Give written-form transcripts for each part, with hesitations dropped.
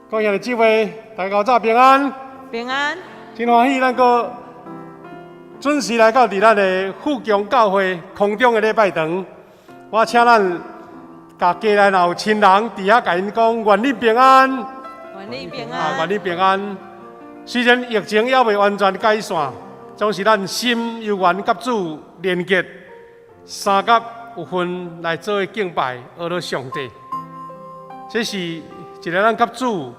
今日的聚会，大家早平安。平安。真欢喜，咱个准时来到咱的富强教会空中的礼拜堂。我请咱甲家内若有亲人，伫遐甲因讲，愿你平安。愿愿你平啊，安。愿你平安。虽然疫情还未完全解散，总是咱心犹原甲主连结，三甲有份来做伙敬拜，阿罗上帝。这是一个咱甲主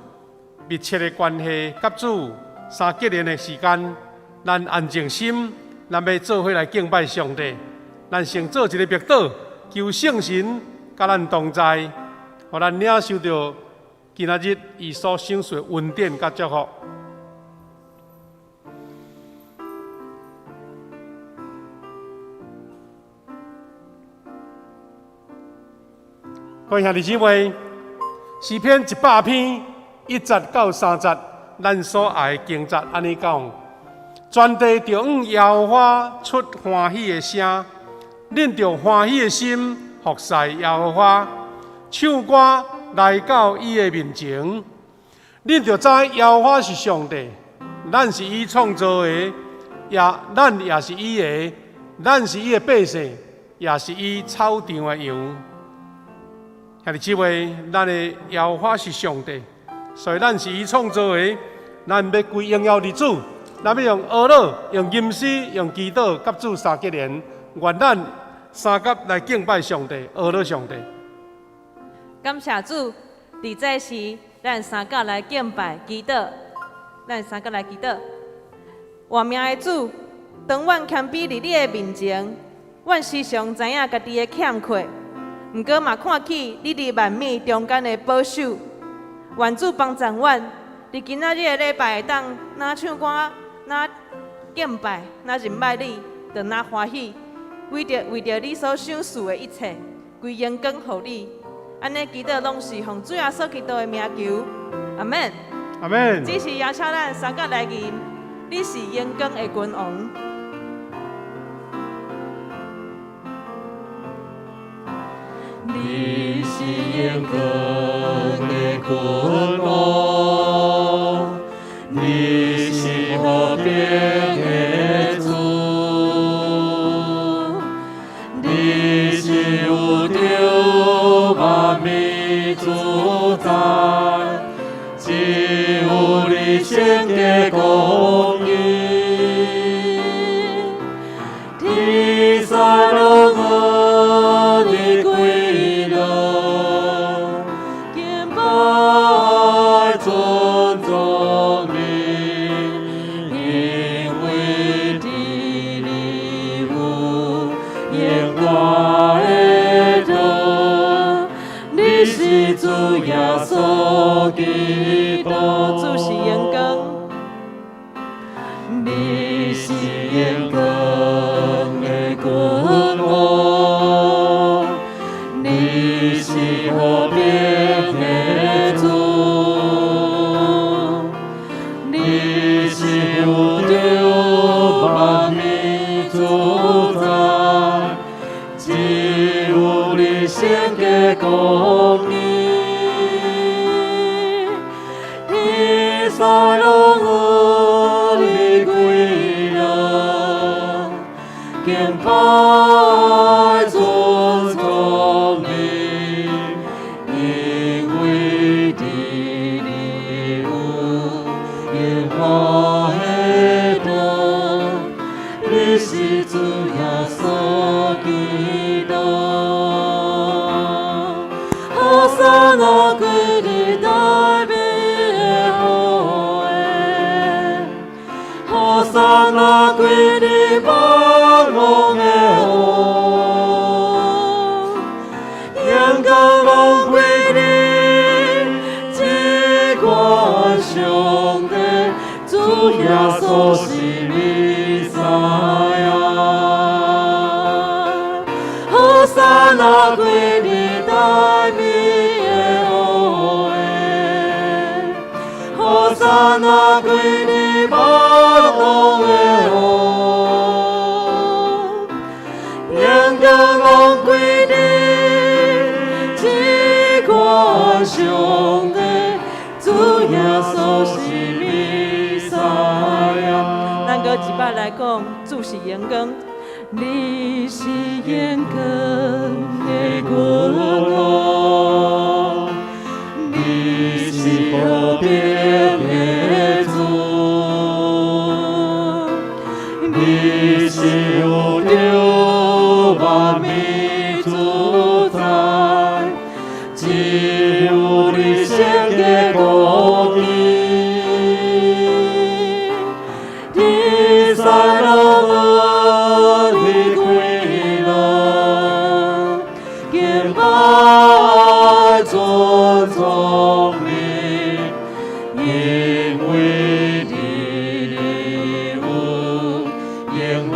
密切的关系，甲主三结连的时间，咱安静心，咱要做伙来敬拜上帝。咱先做一个默祷，求圣神甲咱同在，互咱领受到今仔日伊所享受的恩典甲祝福。各位兄弟姊妹，诗篇100篇1节到3节，咱所爱的经节安尼讲：全地着向耶和华出欢喜的声，恁着欢喜的心服侍耶和华，唱歌来到伊的面前。恁着知耶和华是上帝，咱是伊创造的，咱也是伊的，咱是伊的百姓，也是伊草场的羊。兄弟姊妹，咱的耶和华是上帝，所以咱是伊创造的，咱要归荣耀伫主，咱要用阿乐、用吟诗、用祈祷，甲主三结连，愿咱三甲来敬拜上帝，阿乐上帝。感谢主，伫这时，咱三甲来敬拜祈祷，咱三甲来祈祷。活命的主，当阮谦卑伫你的面前，阮时常知影家己的欠缺。毋过嘛，看起你伫万米中间的保守，愿主帮助阮，伫今仔日的礼拜会当哪唱歌、哪敬拜、哪认拜你，就哪欢喜，为着你所享受的一切，归荣光互你。安尼祈祷拢是奉主耶稣基督的名求，阿门。阿门。只是邀请咱三甲来吟，你是荣光的君王。你是荣光的君王，你是和平的主，你是有着万民主宰，只有你圣洁公义，天上荣耀你归。主耶稣基督，主是荣光，你是荣光的君王，你是和平的主，你是有着万民主宰，只有你圣洁公义。在荣耀你归荣，敬拜尊崇你，因为地里有耶和华的道，你是主耶稣基督，好撒那归你代表。撒那归你万王的王，荣光拢归你，只管上帝，主耶稣是弥赛亚。好撒那归你代表的王，好撒那归你万王的王，荣光拢归你，只管上帝，主耶稣是弥赛亚。咱搁一摆来讲，主是荣光，你是荣光的君王，你是定的主，你是有着万民主宰，只有你先给国义，你三了你归了，给爱尊重你，因为你有永远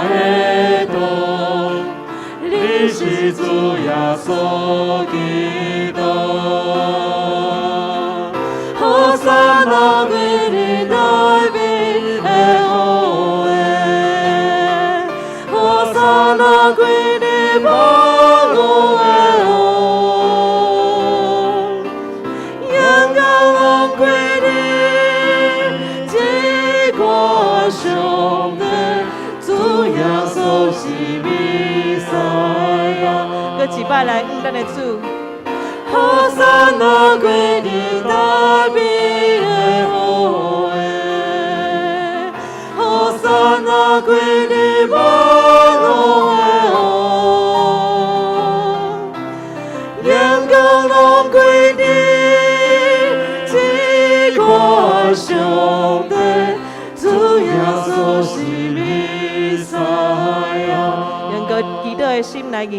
的道，你是主耶稣基督。好撒那归你代表的好的，好撒那归你帮助的好，阳光拢归你，这个上帝主耶稣是弥赛亚。搁一摆来咱的主。好撒那归你代表的好的，好撒那归你帮助的好，阳光拢归你，这个上帝主耶稣是弥赛亚。用个基督的心来吟。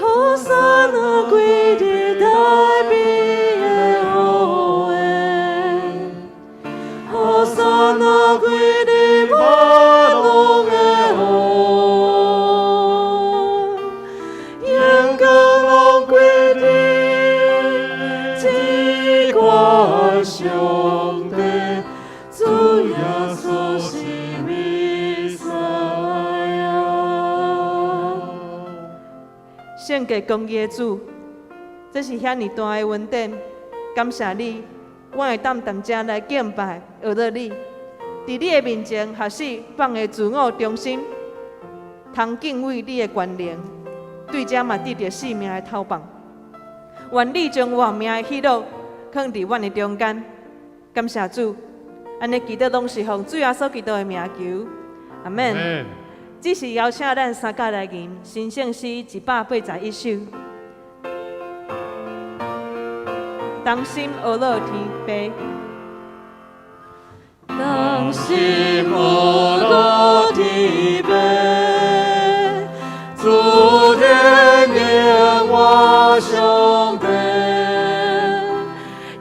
好撒那归你代表的好的，好撒那归你帮助的好，阳光拢归你，这个上帝主耶稣是弥赛亚。献给公义的主，这是遐尼大的恩典，感谢你，我会当当遮来敬拜，学到你，伫你的面前学习放下自我中心，通敬畏你的权能，对遮嘛得到性命的头棒。愿你将我命的喜乐放伫阮的中间，感谢主，安尼祈祷拢是奉主耶稣基督的名求，阿门。只是邀请咱三甲来吟新圣诗181首。当心学乐天飞，当心学乐天飞，主天命我上帝，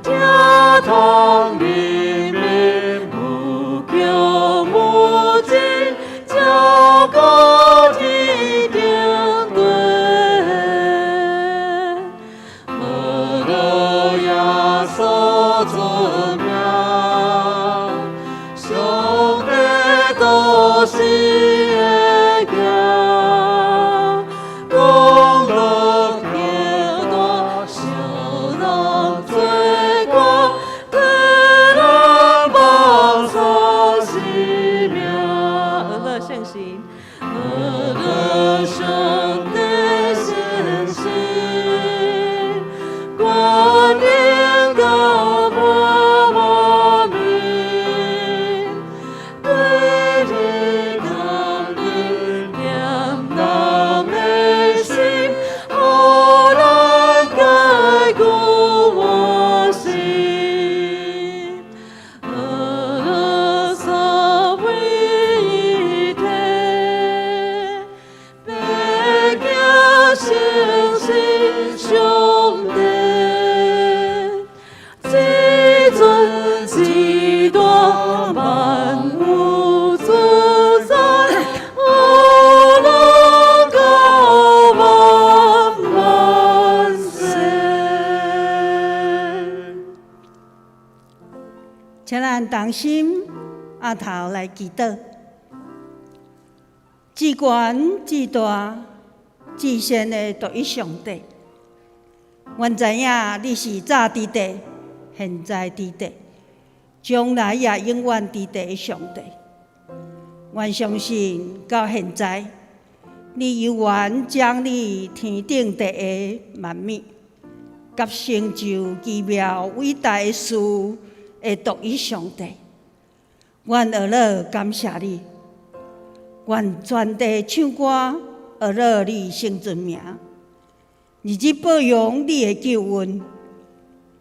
听堂里面无求无尽。高天顶对，何乐耶稣尊名，上帝都是的家，功德叫大，小人罪过，替人报仇是命。圣心，何乐上帝圣心，观念高万万民，对你当你念人的心，好人解故我心，何乐所谓。上帝，至尊至大，万物自在，我能够万万岁。请咱同心额头来祈祷，至悬至大。至善的独一上帝，阮知影你是早伫地、现在伫地、将来也永远伫地的上帝。阮相信到现在，你犹原将你天顶地下万物，甲成就奇妙伟大的事的独一上帝。愿儿乐感谢你，愿全地唱歌儿乐你圣尊名，日日保养你的救恩，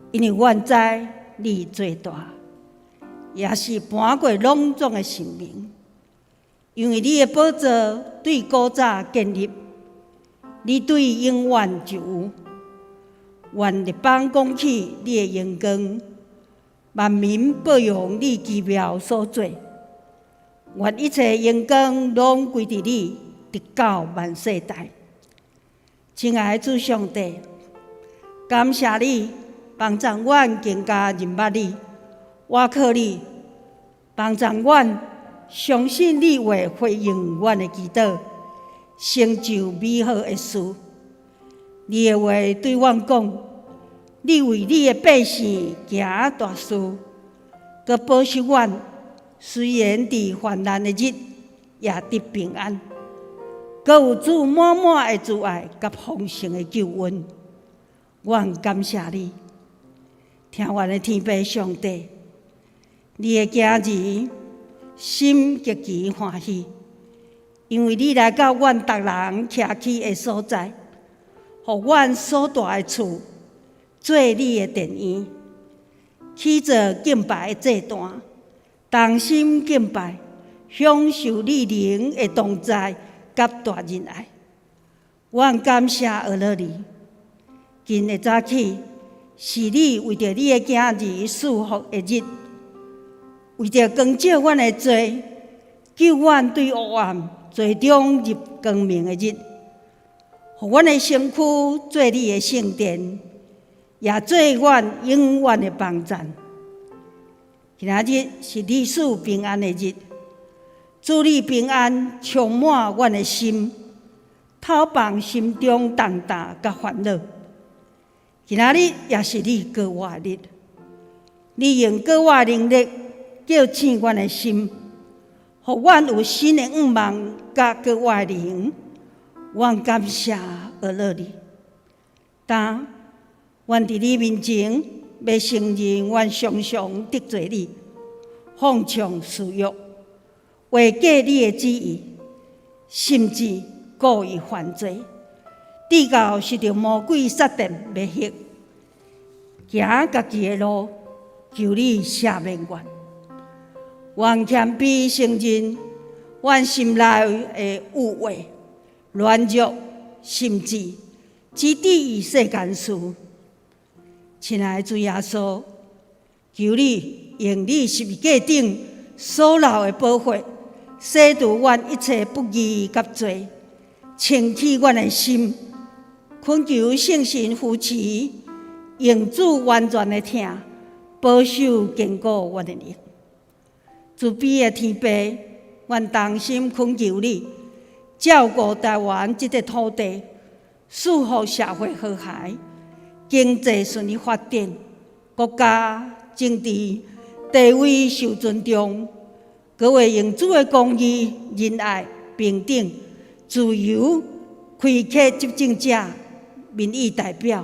因为愿知你最大，也是搬过拢总的生命。因为你的宝座对古早建立，你对永远就有。愿日邦讲起你的荣光，万民保养你奇妙所做。愿一切荣光拢归伫你，直到万世代。亲爱的主上帝，感谢你帮助阮更加认捌你，我靠你帮助阮相信你会回应阮的祈祷，成就美好的事。你的话对阮讲，你为你的百姓行大事，佮保守阮，虽然伫患难的日也得平安，佮有主满满的慈爱佮丰盛的救恩。阮感谢你，听阮的天父上帝，你的家人心极其欢喜，因为你来到阮逐人徛起的所在，互阮所住的厝做你的殿院，起做敬拜的祭坛，同心敬拜，享受你灵的同在甲大仁爱。阮感谢儿乐你，今日早起是你为着你的家人祝福的日，为着光照阮的罪，救阮对黑暗最终入光明的日，互阮的身躯做你的圣殿，也做阮永远的帮站。今仔日是你赐平安的日，祝你平安充满阮的心，透放心中重担甲烦恼。今仔日也是你过我的日，你用过我的能力叫醒阮的心，互阮有新的愿望甲过我的灵。阮感谢儿乐你，但阮伫你面前要承认，阮常常得罪你，放纵私欲，违背你的旨意，甚至故意犯罪，至到是着魔鬼撒旦要挟，行家己的路，求你赦免阮。阮谦卑承认，阮心内的污秽、软弱，甚至只抵世间事。亲爱的主耶稣，求你用你十字架顶所流的宝血，洗除阮一切不义甲罪，清起阮的心，恳求圣神扶持，用主完全的听，保守坚固阮的灵。慈悲的天父，阮同心恳求你，照顾台湾这块土地，祝福社会和谐，经济顺利发展，国家政治地位受尊重，各位用主的公义、仁爱、平等、自由，开启执政者、民意代表，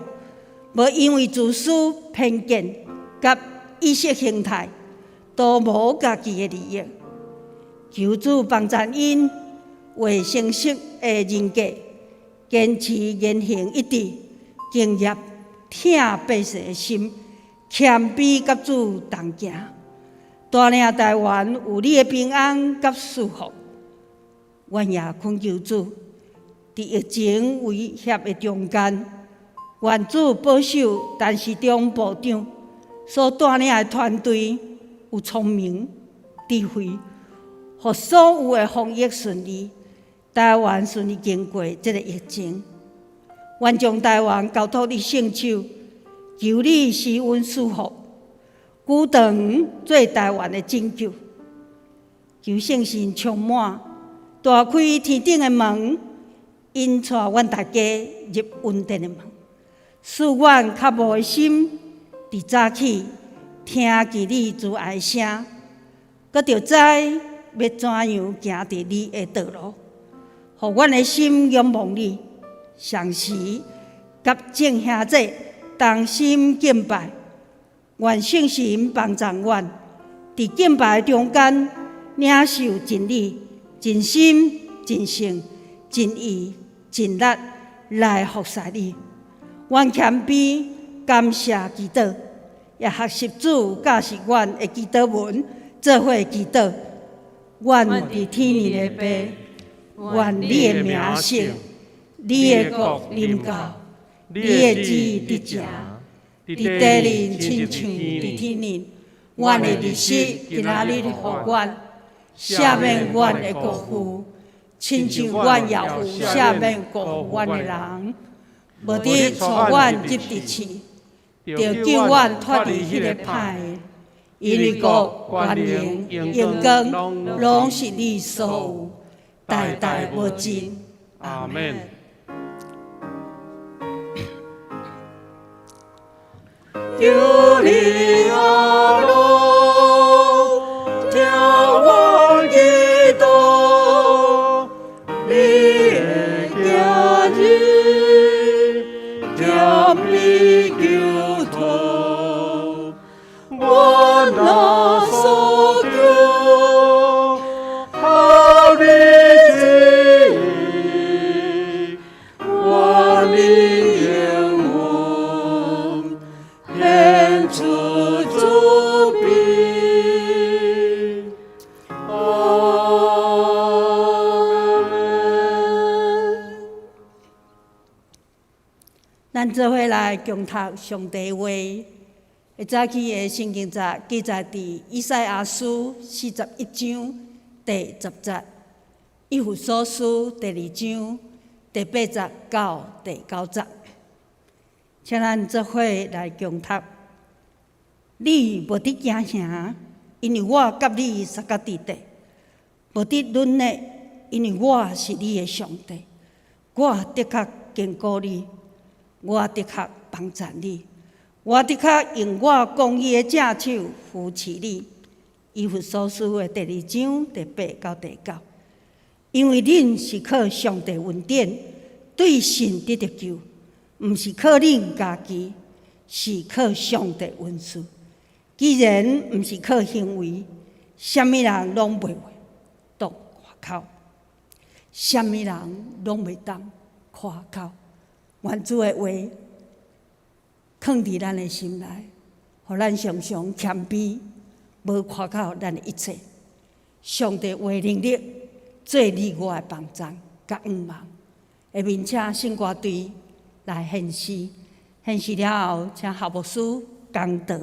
无因为自私、偏见甲意识形态，都无家己的利益。求主帮助因为诚实的人格，坚持言行一致，敬业听百姓的心，谦卑甲主同行，带领台湾有你的平安甲祝福。阮也恳求主，伫疫情威胁的中间，愿主保守陈时中部长所带领的团队有聪明、智慧，互所有的防疫顺利，台湾顺利经过这个疫情。愿将台湾交托你圣手，求你施恩赐福，久长做台湾的拯救。求圣神充满，大开天顶的门，引带阮大家入稳定的门，使阮较无的心伫早起听见你慈爱声，搁着知要怎样行伫你的道路，互阮的心仰望你，常时甲众兄弟同心敬拜，愿圣神帮助阮，伫敬拜中间领受真理，真心、真性、真意、真力来服侍你。阮谦卑感谢祈祷，也学习主教示阮的祈祷文，做伙祈祷。阮伫天里的爸，愿你的名圣，你的国临到，你的旨意得成，伫地里亲像伫天里。阮的日息今仔日互阮，赦免阮的过负，亲像阮也有赦免过负阮的人。无伫带阮入地狱，就救阮脱离迄个歹的。因为国、权能、荣光，拢是你所有，代代无尽。阿门。有你阿罗，听我祈祷，你的家人，将你救脱，我那所求，好日子，我你愿我献出主笔，阿门。咱做伙来共读上帝话。会早起的圣经节记载伫以赛亚书41章第10节，以弗所书第2章第8节到第9节。请咱做伙来共读。你无得惊吓，因为我甲你相隔伫地；无得忍耐，因为我是你的上帝。我的确坚固你，我的确帮助你。我的确用我公义的正手扶持你。以弗所书的第2章第8到第9。因为恁是靠上帝恩典对神得着救，毋是靠恁家己，是靠上帝恩赐。既然毋是靠行为，什么人拢袂当夸口，什么人拢袂当夸口。愿主的话放伫咱的心内，互咱常常谦卑，无夸口咱的一切。上帝话能力做你我的帮助，甲恩望。下面请圣歌队来献诗，献诗了后，请校牧师讲道。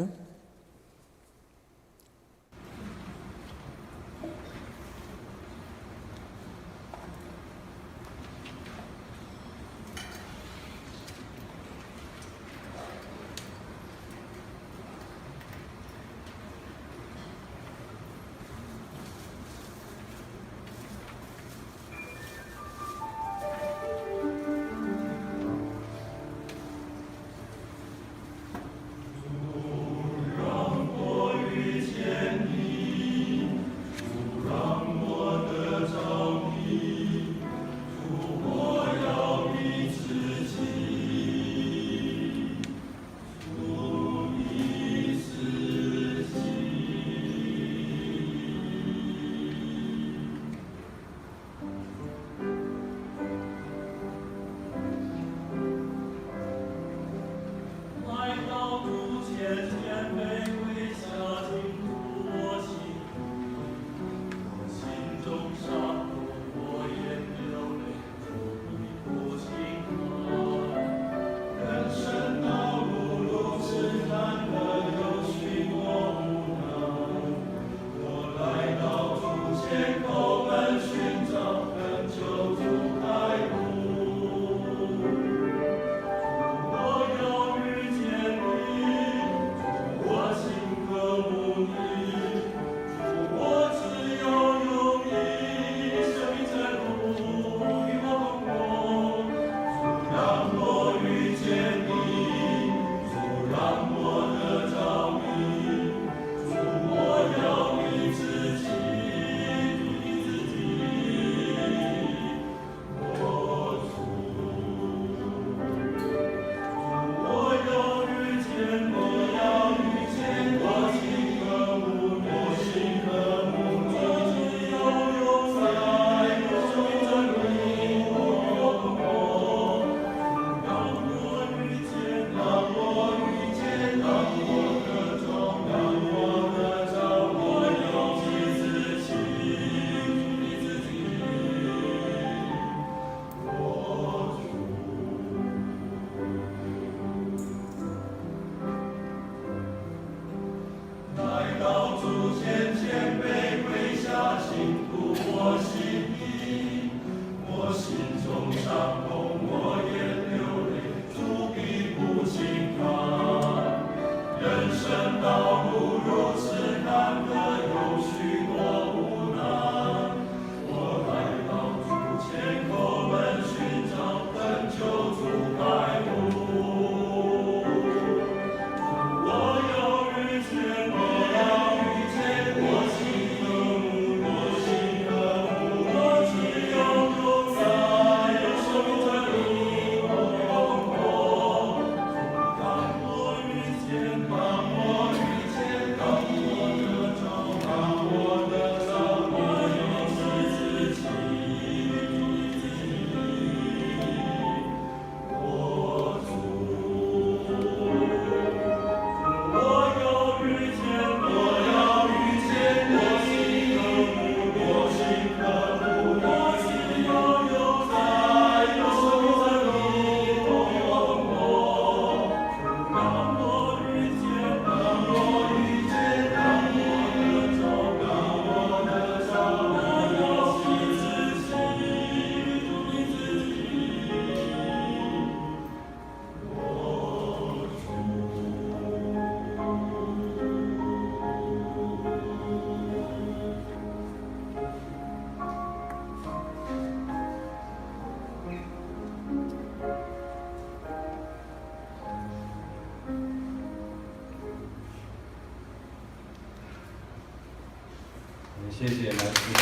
谢谢来自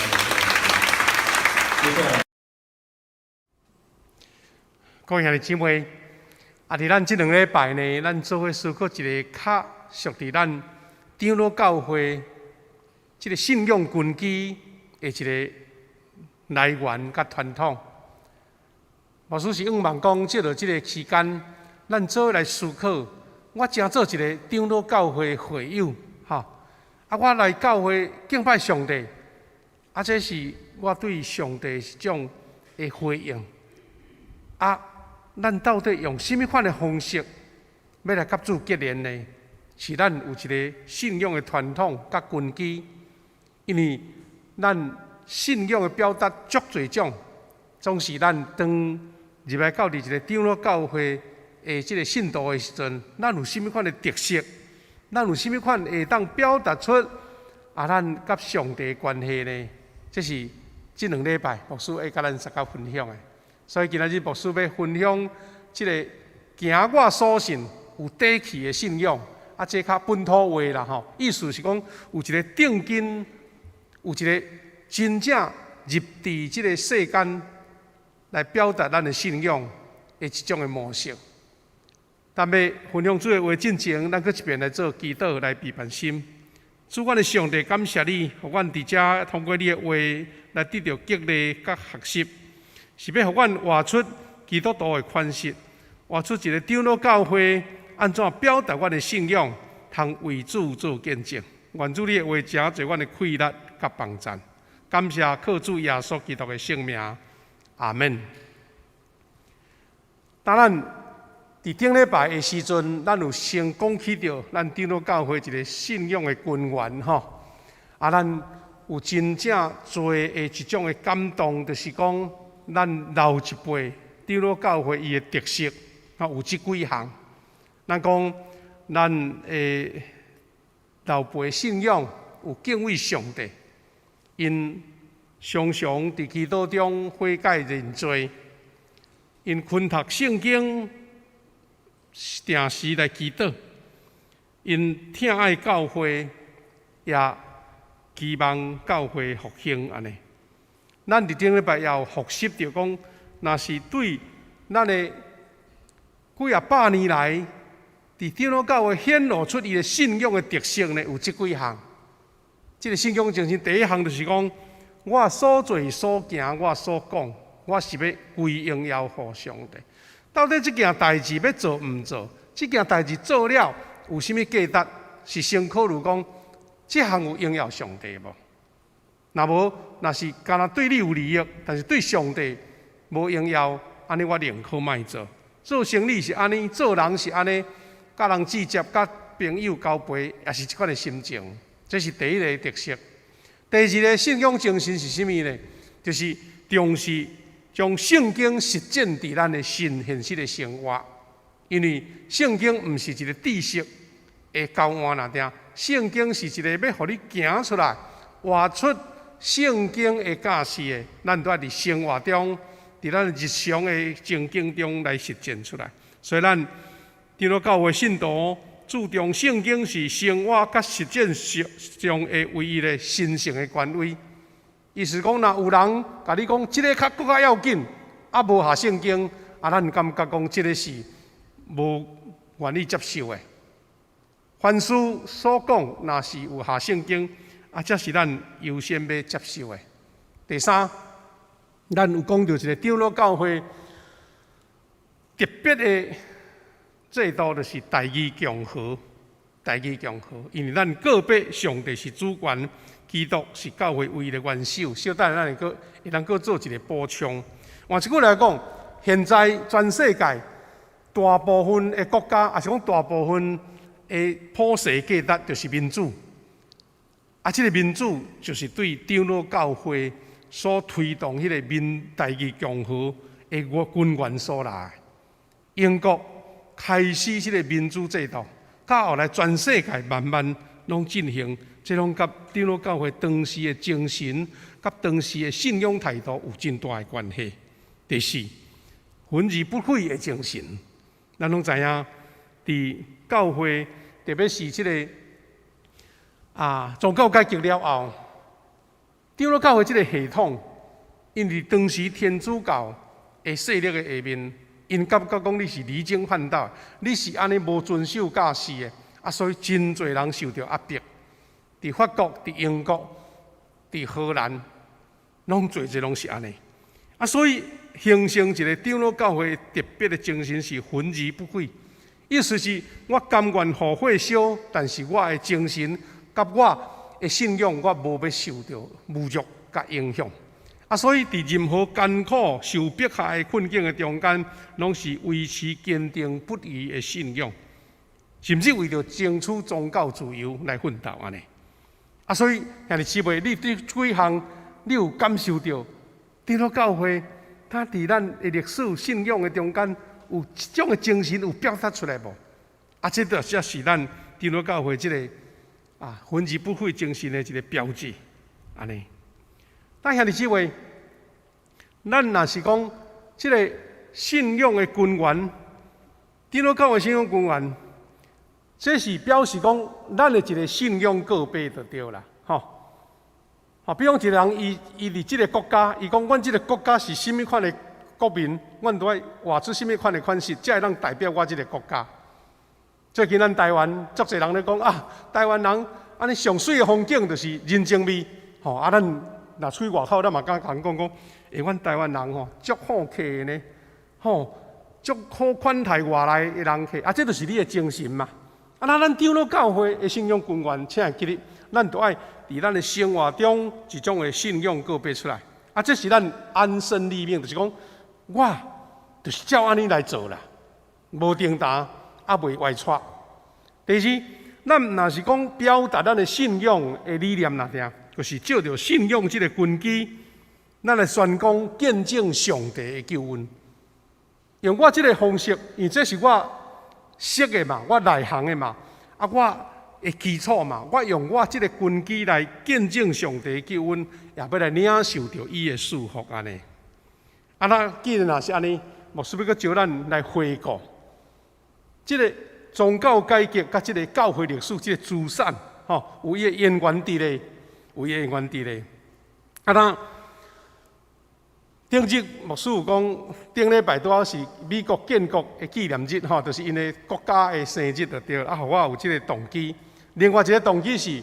接下来，各位兄弟姊妹，伫咱这2礼拜呢，咱做伙思考一个较属伫咱长老教会这个信仰根基的一个来源甲传统。牧师是仰望讲，借着这个期间，咱做伙来思考。我正做一个长老教会会友，我来教会敬拜上帝，这是我对上帝一种的回应。咱到底用什么款的方式要来甲主结连呢？是咱有一个信仰的传统甲根基，因为咱信仰的表达足侪种，总是咱当入来到一个长老教会的这个信徒的时阵，咱有什么款的特色？咱有什么款会当表达出咱甲上帝的关系呢？这是这2礼拜牧师会甲咱大家分享的。所以今日牧师要分享这个行我所信有底气的信仰，这较本土话啦意思是讲有一个定根，有一个真正入伫这个世间来表达咱的信仰的一种的模式。但要分享主的话进前，咱搁一遍来做祈祷来备办心。主，阮的上帝，感谢你，互阮伫遮通过你的话来得到激励甲学习，是要互阮活出基督徒的款式，活出一个长老教会安怎表达阮的信仰，通为主做见证。愿主你的话诚做阮的快乐甲帮助。感谢靠主耶稣基督的圣名，阿门。当然。伫顶礼拜的时阵，咱有先讲起着咱长老教会一个信仰的根源咱有真正多的一种的感动，就是讲咱老一辈长老教会伊的特色有即几项。咱讲咱的老辈的信仰有敬畏上帝，因常常伫祈祷中悔改认罪，因昆读圣经。定时来祈祷，因疼爱教会，也期望教会复兴安尼。咱伫顶礼拜也有复习着讲，若是对咱的几啊百年来，伫长老教会显露出伊的信仰的特色呢，有即几项。即个信仰精神第一项就是讲，我所做所行，我所讲，我是要归荣耀互上帝。到底这件代志要做毋做？这件代志做了有啥物价值？是先考虑讲，这项有荣耀上帝无？若无，若是干那对你有利益，但是对上帝无荣耀，安尼我宁可莫做。做生意是安尼，做人是安尼，甲人直接、甲朋友交陪，也是即款的心情。这是第一个特色。第二个信仰精神是啥物呢？就是重视将圣经实践伫咱的新现实的生活。因为圣经毋是一个知识的教案那定，圣经是一个要互你行出来、活出圣经的教示的，咱都要伫生活中、伫咱日常的情境中来实践出来。所以，咱长老教会信徒注重圣经是生活甲实践上的唯一的神圣的权威。意思讲，若有人甲你讲，即个更较要紧，啊无下圣经，啊咱感觉讲即个是无愿意接受的。凡事所讲，若是有下圣经，啊，这是咱优先要接受的。第三，咱有讲到一个长老教会特别的制度，就是代义共和。代义共和，因为咱个别上帝是主权，基督是教会唯一的元首。小等咱会当做一个补充。换一句来讲，现在全世界大部分的国家，也是讲大部分的普世价值，就是民主。啊，这个民主就是对长老教会所推动迄个代义共和的根源所在。英国开始这个民主制度。到后来，全世界慢慢拢进行，这拢甲长老教会当时的精神、甲当时的信仰态度有真大的关系。第四，分而不废的精神，咱拢知影，伫教会，特别是这个宗教改革了后，长老教会这个系统，因为当时天主教的势力的下面。因感觉讲你是离经叛道，你是安尼无遵守教示的，啊，所以真侪人受到压迫。伫法国、伫英国、伫荷兰，拢侪拢是安尼。啊，所以形成一个长老教会特别的精神是分而不废，意思是我甘愿互火烧，但是我的精神甲我的信仰，我无要受到侮辱甲影响。啊，所以伫任何艰苦、受迫害的困境的中间，拢是维持坚定不移的信仰，甚至为着争取宗教自由来奋斗安尼。啊，所以兄弟姊妹，你对几项你有感受到？长老教会，它伫咱的历史信仰的中间，有这种的精神有表达出来无？啊，这就是咱长老教会这个分而不废精神的一个标志，安尼。但兄弟姊妹，咱若是讲即个信仰的根源，长老教会信仰根源，这是表示讲咱的一个信仰个别就对啦，吼。比方一个人伊伫即个国家，伊讲阮即个国家是甚物款的国民，阮都要画出甚物款的款式，才会当代表我即个国家。最近咱台湾足侪人咧讲台湾人安尼上水的风景就是人情味，吼咱。若出去外口，咱嘛敢讲讲，阮台湾人吼足好客的呢，吼足好款待外来的人客，这就是你的精神嘛。那咱长老教会的信仰根源，请记得，咱都爱伫咱的生活中一种的信仰个别出来。这是咱安身立命，就是讲，我就是照安尼来做啦，无颠倒，袂歪错。第二，咱若是讲表达咱的信仰的理念那定。就是照着信仰这个根基，咱来宣讲见证上帝的救恩。用我这个方式，因为这是我识的嘛，我内行的嘛，我的基础嘛，我用我这个根基来见证上帝的救恩，也要来领受到伊的祝福安尼。那既然也是安尼，牧师要阁招咱来回顾这个宗教改革甲这个教会历史这个资产，有伊的渊源伫咧。有伊的原地咧，顶日牧师有讲，顶礼拜拄好是美国建国的纪念日，就是因的国家的生日就对了。互我有这个动机。另外一个动机是，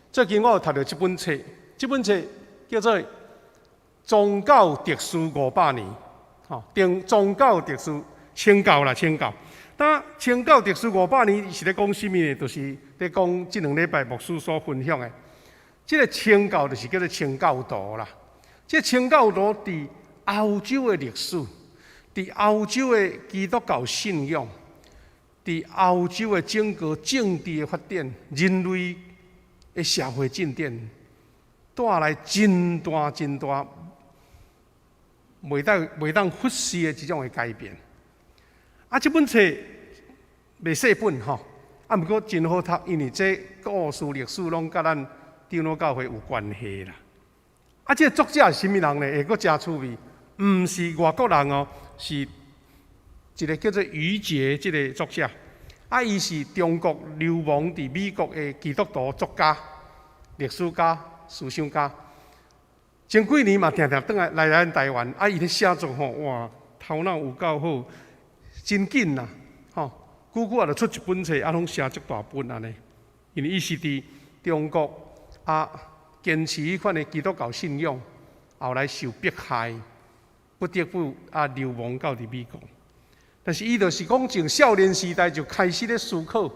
最近我有读到一本册，这本册叫做《宗教特殊500年》，宗教特殊清教啦，清教。当清教特殊500年是咧讲什么呢？就是咧讲这2礼拜牧师所分享的。这个清教就是叫做清教徒啦。这清教徒伫欧洲的历史，伫欧洲的基督教信仰，伫欧洲的整个政治的发展、人类的社会进展，带来真大袂当忽视的一种的改变。啊，这本册袂细本吼，啊，毋过真好读，因为这故事历史拢甲咱长老教会有关系啦。啊，这个作者是啥物人呢？会阁真趣味，毋是外国人哦，是一个叫做余杰这个作者。啊，伊是中国流亡伫美国的基督徒作家、历史家、思想家。前几年嘛，常常倒来咱台湾，啊，伊咧写作吼，哇，头脑有够好，真紧啦，吼，久久就出一本册，啊，拢写足大本安尼。因为伊是伫中国啊，坚持迄款的基督教信仰，后来受迫害，不得不啊流亡到伫美国。但是伊就是讲，从少年时代就开始咧思考，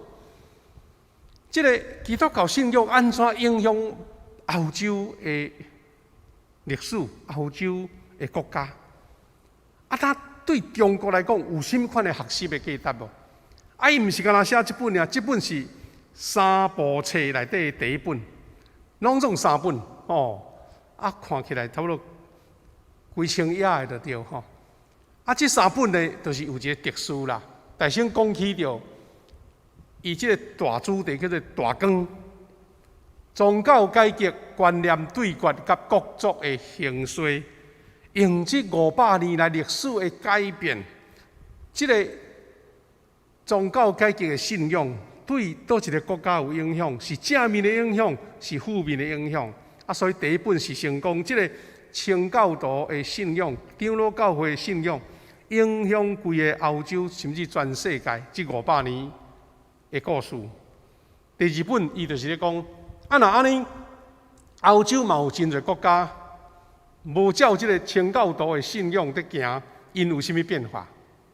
即个基督教信仰安怎影响欧洲的历史、欧洲的国家。啊，他对中国来讲有甚物款的学习的价值无？啊，伊毋是干那写即本尔，即本是3部册内底的第一本，拢总3本哦。啊，看起来差不多几千页的就对吼。啊，这3本呢，就是有一个特殊啦。大先讲起着，伊即个大主题叫做大纲，宗教改革观念对决甲各族的形势，用这500年来历史的改变，即个宗教改革的信仰对倒一个国家有影响，是正面的影响，是负面的影响。啊，所以第一本是成功，即个清教徒的信仰、长老教会的信仰。影响规个欧洲，甚至全世界，这500年的故事。第二本，伊就是咧讲，啊，若安尼，欧洲嘛有真侪国家无照这个清教徒的信仰在行，因有啥物变化？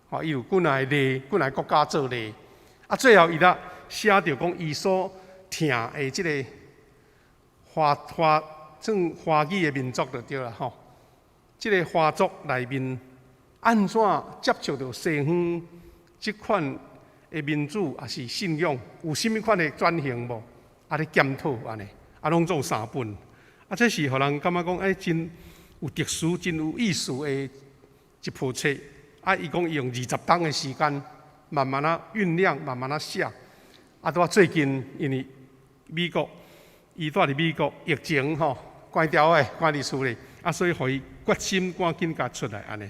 吼，伊有几来例，几来国家做例。啊，最后伊啦写着讲，伊所听的这个华语的民族就对啦，吼，这个华族内面。安怎接触到西方这款的民主也是信仰，有甚物款的转型无？啊，咧检讨安尼，啊，拢做3本，啊，这是互人感觉讲，哎，真有特殊、真有意思的一部册。啊，伊讲伊用20天的时间，慢慢啊酝酿，慢慢啊写。啊，到最近因为美国，伊住伫美国疫情吼关掉诶，关伫厝里，啊，所以互伊决心赶紧甲出来安尼。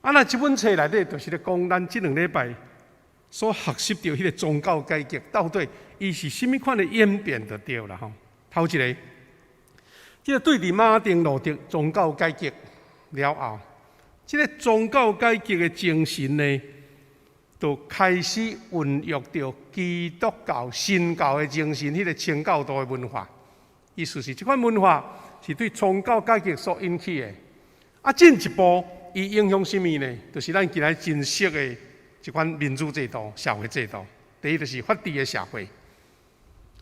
啊，那这本册内底就是咧讲，咱这2礼拜所学习到迄个宗教改革，到底伊是甚物款的演变就对啦吼。头一个，这个对伫马丁路德宗教改革了后，这个宗教改革的精神呢，就开始运用到基督教新教的精神，迄个清教徒的文化。意思是，这款文化是对宗教改革所引起的。啊，进一步。伊影响什么呢？就是咱今仔真实的一款民主制度、社会制度。第一，就是法治的社会，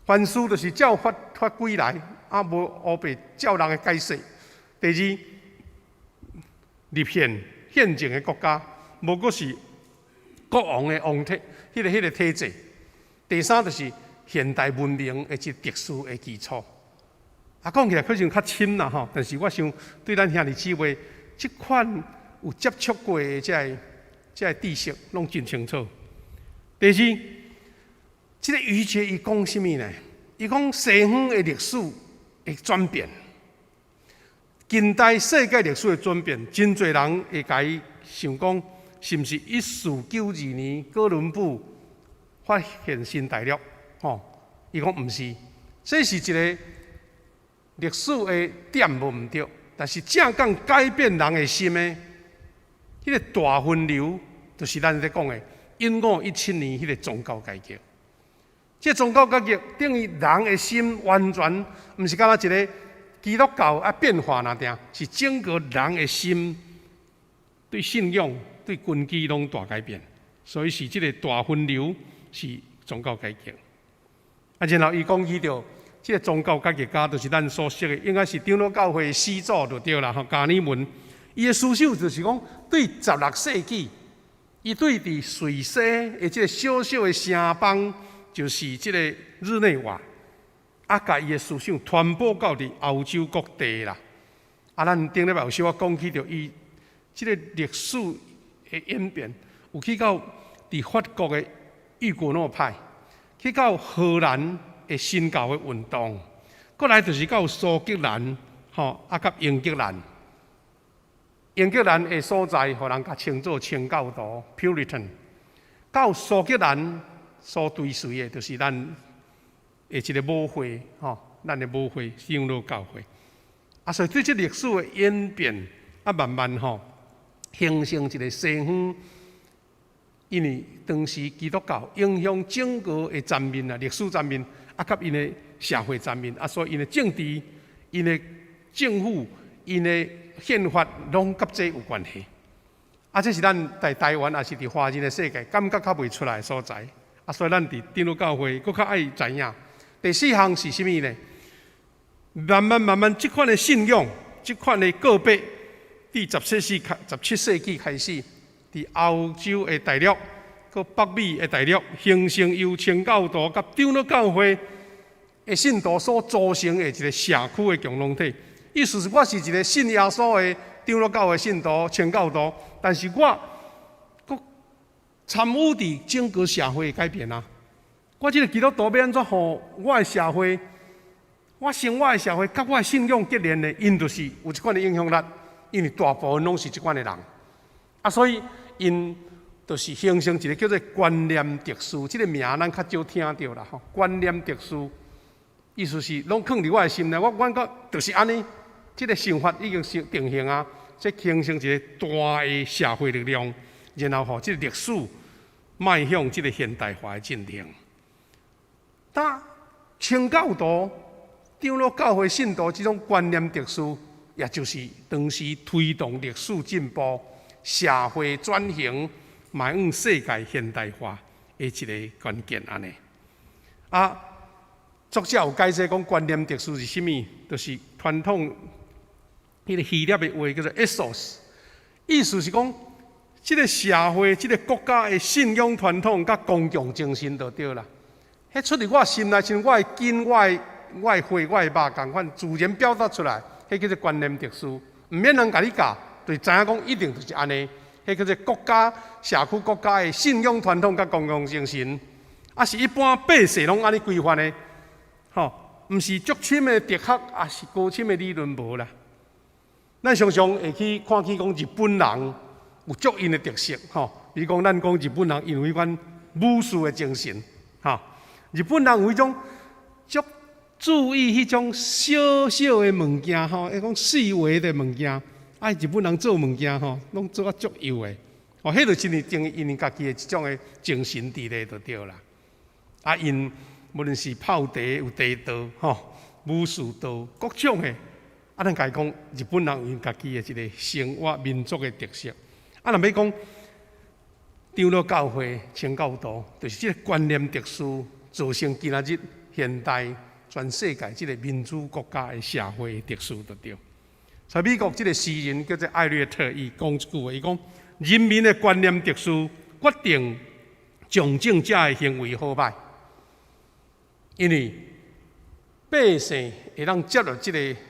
凡事就是照法规来，啊，无乌白照人的解释。第二，立宪政的国家，无过是国王的王体，迄个体制。第三，就是现代文明的一特殊的基础。啊，讲起来可能较深啦吼，但是我想对咱兄弟姊妹，这款。有接触过的这个知识，拢真清楚。第二，这个余杰伊讲什么呢？伊讲西方的历史的转变，近代世界历史的转变，真侪人会甲伊想讲，是毋是1492年哥伦布发现新大陆？吼，伊讲毋是，这是一个历史的点无毋对，但是正讲改变人的心的。迄个大分流，就是咱在讲的1517年迄个宗教改革。这宗教改革等于人的心完全毋是干那一个基督教啊变化那定，是整个人的心对信仰、对根基拢大改变。所以是这个大分流是宗教改革。啊，然后伊讲起着这个宗教改革家，就是咱所识的，应该是长老教会的始祖就对啦，加尔文。伊的思想就是讲，对16世纪，伊对伫瑞士的即个小小的城邦，就是即个日内瓦，啊，甲伊的思想传播到伫欧洲各地啦。啊，咱顶礼拜有时我讲起着伊这个历史的演变，有去到伫法国的御果诺派，去到荷兰的新教的运动，过来就是到苏格兰，啊，甲英格兰。英格兰的所在，互人甲称作清教徒 （Puritan）。到苏格兰所追随的，就是咱的一个母会，咱的母会长老教会。啊，所以对这历史的演变，啊，慢慢形成一个西方，因为当时基督教影响整个的层面啊，历史层面，啊，甲因的社会层面，啊，所以因的政治、因的政府、因的宪法，拢甲这有关系。啊，这是咱在台湾，也是伫华人的世界，感觉较未出来的所在。啊，所以咱伫长老教会，佫较爱知影。第四项是啥物呢？慢慢，这款的信仰，这款的告别，伫17世纪开始，伫欧洲的大陆，佮北美的大陆，形成由清教徒甲长老教会的信徒所组成的一个社区的共同体。意思是，我是一个信耶稣的长老教会信徒、清教徒，但是我佮参与伫整个社会的改变啊！我这个基督徒要安怎互我的社会？我生活的社会，甲我的信仰结连呢，因就是有一款的影响力，因为大部分拢是这款的人，啊，所以因就是形成一个叫做观念特殊，这个名咱较少听到啦，观念特殊，意思是拢放伫我的心内，我感觉就是安尼，这个想法已经定型啊，这形成一个大的社会力量，然后这个历史迈向这个现代化的进程。但清教徒、长老教会信徒这种观念特殊，也就是当时推动历史进步、社会转型、迈向世界现代化的一个关键安尼。啊，作者有解释讲观念特殊是啥物？就是传统迄个希腊的话叫做 ethos， 意思是讲，这个社会、这个国家的信仰传统甲公共精神就对啦。迄出伫我心内，像我的筋、我的血、我的肉共款，自然表达出来，迄叫做观念特殊，毋免人甲你教，就知影讲一定就是安尼。迄叫做国家、社区国家的信仰传统甲公共精神，啊是一般百姓拢安尼规范的，毋是足深的哲学，也是高深的理论无啦。咱常常会去看起讲日本人有足因的特色，比如讲咱讲日本人因为迄款武士的精神，日本人有迄种足注意迄种小小的物件，迄种细微的物件，日本人做物件拢做啊足幼的，迄就是因家己的一种的精神伫咧就对啦。啊，因无论是炮茶有茶道，武士道各种的，咱家讲日本人有因家己的一个生活民族的特色。若要讲长老教会、清教徒，就是这个观念特殊。造成今仔日现代全世界这个民主国家的社会特殊就对。所以美国这个诗人叫做艾略特，伊讲一句话，伊讲：人民的观念特殊，决定从政者的行为好歹。因为百姓会当接落这个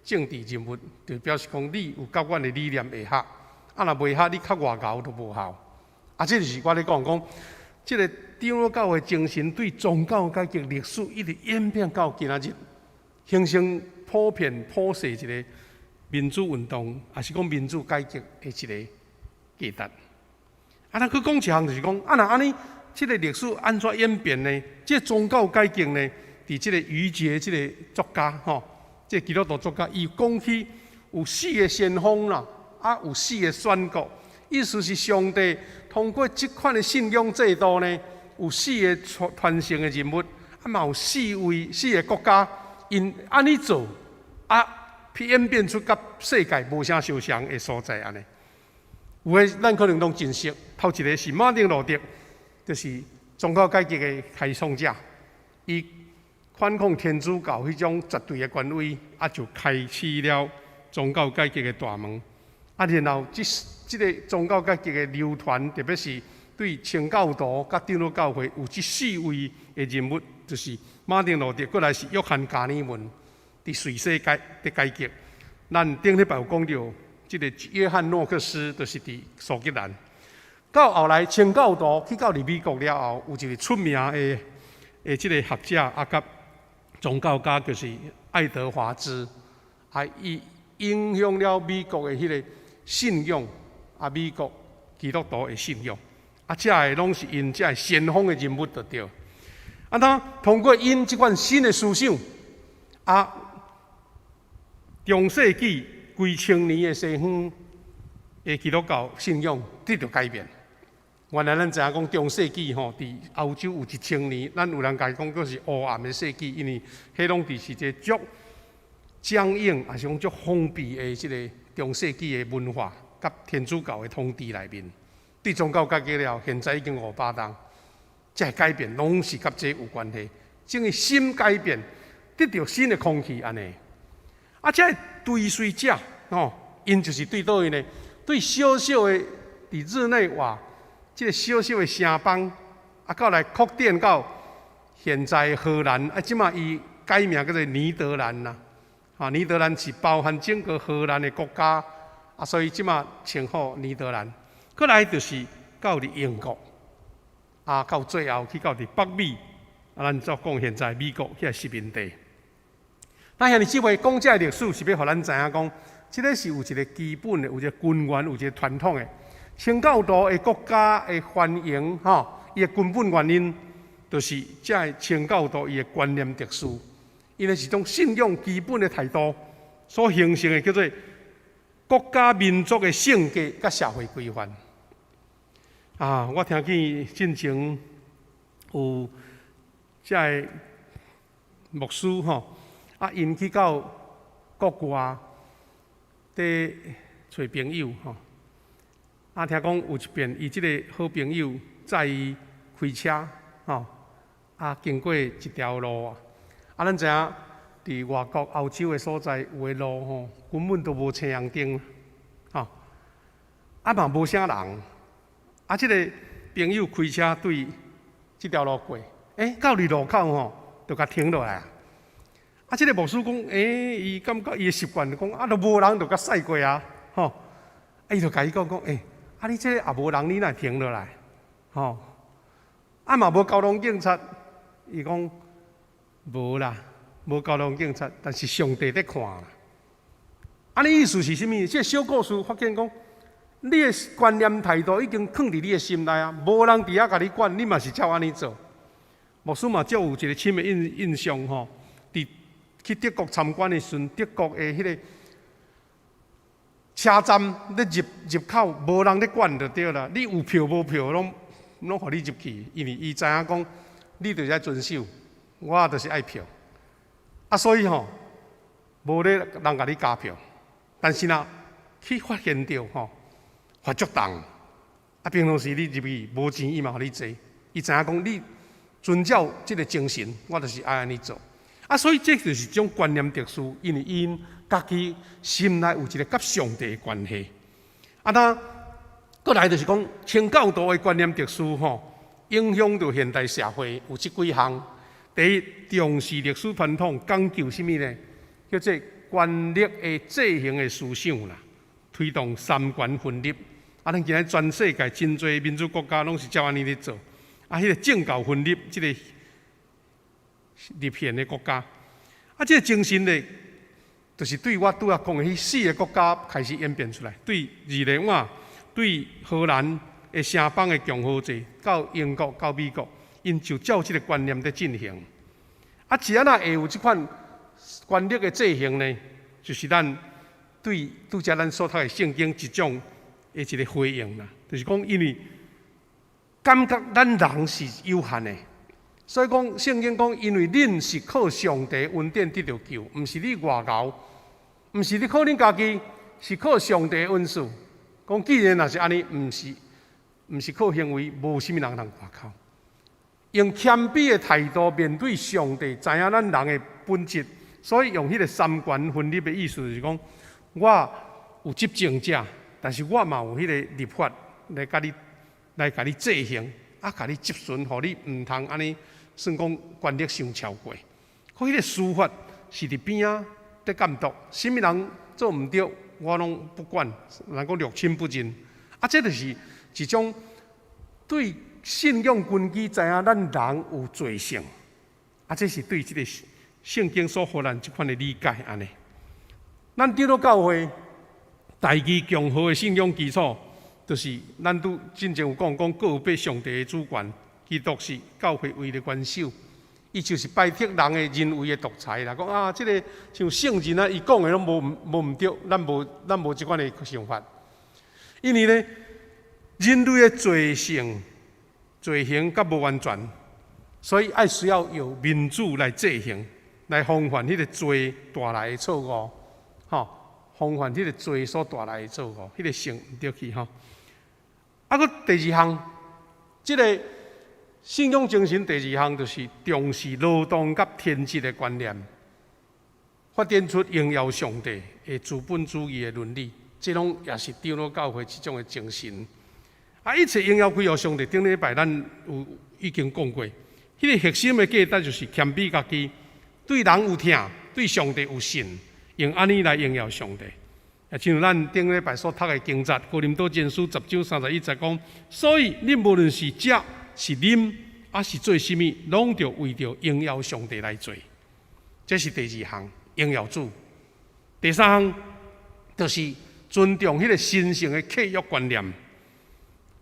政治人物，就表示讲你有甲阮的理念会合，若袂合，你较外交都无效。这就是我咧讲。这个长老教会精神对宗教改革历史一直演变到今仔日，形成普遍普世一个民主运动，也是讲民主改革的一个价值。咱去讲一项就是讲，若安尼，这个历史安怎演变呢？这个宗教改革呢，伫这个余杰这个作家这个基督徒作家，伊讲起有4个先锋啦，有4个宣告。意思是上帝通过这款的信仰制度呢，有4个传承的人物，嘛有4个国家，因安尼做，演变出甲世界无啥相像的所在安尼。有诶，咱可能拢真熟。头一个是马丁路德，就是宗教改革的开创者，伊反抗天主教迄种绝对的权威，就开启了宗教改革的大门。然后这个宗教改革的流传，特别是对清教徒甲长老教会有这4位的人物，就是马丁路德，过来是约翰加尔文，伫瑞士的改革。咱顶礼拜有讲到，这个约翰诺克斯，就是伫苏格兰。到后来清教徒去到美国了后，有一个出名的这个学者啊，甲宗教家就是爱德华兹，伊影响了美国的迄个信仰，美国基督徒的信仰，这个拢是因这先锋的人物就对。他通过因这款新的思想，中世纪几千年的西方的基督教信仰得到改变。原来咱知影讲中世纪伫欧洲有1000年，咱有人讲佫是黑暗的世纪，因为迄拢是一个足僵硬，也是讲足封闭的即个中世纪的文化，甲天主教的统治内面，对宗教改革了，现在已经500年。这改变拢是甲这有关系，正是新改变，得到新的空气安尼。这追随者因就是对倒位呢？对小小的伫日内瓦，这个小小的城邦，到来扩展到现在荷兰，即马伊改名叫做尼德兰啦。尼德兰是包含整个荷兰的国家，所以即马称呼尼德兰。过来就是到伫英国。到最后去到伫北美，咱则讲现在美国遐殖民地。咱遐尼即位讲这历史是要互咱知影讲，即个是有一个基本的、有一个根源、有一个传统的。清教徒的国家的繁荣，伊的根本原因，就是这清教徒伊的观念特殊，因为是种信仰基本的态度所形成的，叫做国家民族的性格甲社会规范。我听见进前有这个牧师因去到国外，伫找朋友听讲有一遍，伊即个好朋友载伊开车经过一条路咱知影伫外国欧洲的所在，有的路根本都无青红灯嘛无啥人。即个朋友开车对即条路过，到离路口就甲停落来。即个牧师讲，伊感觉伊的习惯就讲，都无人就甲驶过伊就甲伊讲，你这也无人，你哪停落来？嘛无交通警察，伊讲无啦，无交通警察，但是上帝在看啦。你意思是啥物？这个小故事发现讲。你的观念态度已经藏伫你的心内无人伫遐甲你管，你嘛是照安尼做。牧师嘛，照有一个深的印象伫去德国参观的时阵，德国的迄个车站咧入口无人咧管就对啦。你有票无票拢互你入去，因为伊知影讲你著在遵守，我就是爱票。所以无咧人甲你加票，但是去发现到罚足重，平常时你入去无钱，伊嘛互你坐。伊知影讲你遵照即个精神，我就是爱安尼做。所以这就是一种观念特殊，因为因家己心内有一个甲上帝的关系。过来就是讲清教徒的观念特殊影响到现代社会有即几项。第一，重视历史传统，讲究什么呢？叫做权力的制衡的思想啦，推动三权分立。咱今仔全世界真侪民主国家拢是照安尼咧做。迄个政教分立，即个立宪的国家，即个精神呢，就是对我拄仔讲的迄4个国家开始演变出来。对日内瓦、对荷兰的城邦的共和制，到英国、到美国，因就照即个观念在进行。只要会有即款权力的制衡呢，就是咱对拄则咱所读的圣经一种的一个回应啦。就是讲，因为感觉咱人是有限的，所以讲圣经讲，因为恁是靠上帝恩典得到救，毋是你外熬，毋是你靠恁家己，是靠上帝的恩赐。讲既然若是安尼，毋是靠行为，无啥物人通外口。用谦卑的态度面对上帝，知影咱人的本质，所以用迄个三权分立的意思，就是讲，我有执政者，但是我嘛有迄个立法来甲你制衡，甲你执顺，互你毋通安尼算讲权力伤超过。可迄个司法是伫边仔在监督，什么人做毋对，我拢不管，人讲六亲不认，这就是一种对信仰根基，知影咱人有罪性，这是对这个圣经所予咱这款的理解安尼。咱长老教会第二强好的信仰基础，就是咱都真正有讲各被上帝的主权，基督是教会唯一的元首。伊就是摆脱人的人为的独裁啦，讲这个像圣人啊，伊讲的拢无毋对，咱无即款的想法。因为呢，人类的罪行甲无完全，所以爱需要由民主来制衡，来防范迄个罪带来的错误，防范迄个罪所带来的错误，迄个性毋对去吼。搁第二项，即个。信仰精神第二项就是重视劳动甲天职的观念，发展出荣耀上帝的资本主义的伦理，这拢也是长老教会一种的精神。一切荣耀归于上帝。顶礼拜咱有已经讲过，迄个核心的价值就是谦卑家己，对人有疼，对上帝有信，用安尼来荣耀上帝。像咱顶礼拜所读的经节，哥林多前书10章31节讲，所以你无论是食是啉，是做甚物，拢着为着荣耀上帝来做。这是第二项，荣耀主。第三项就是尊重迄个神圣的契约观念。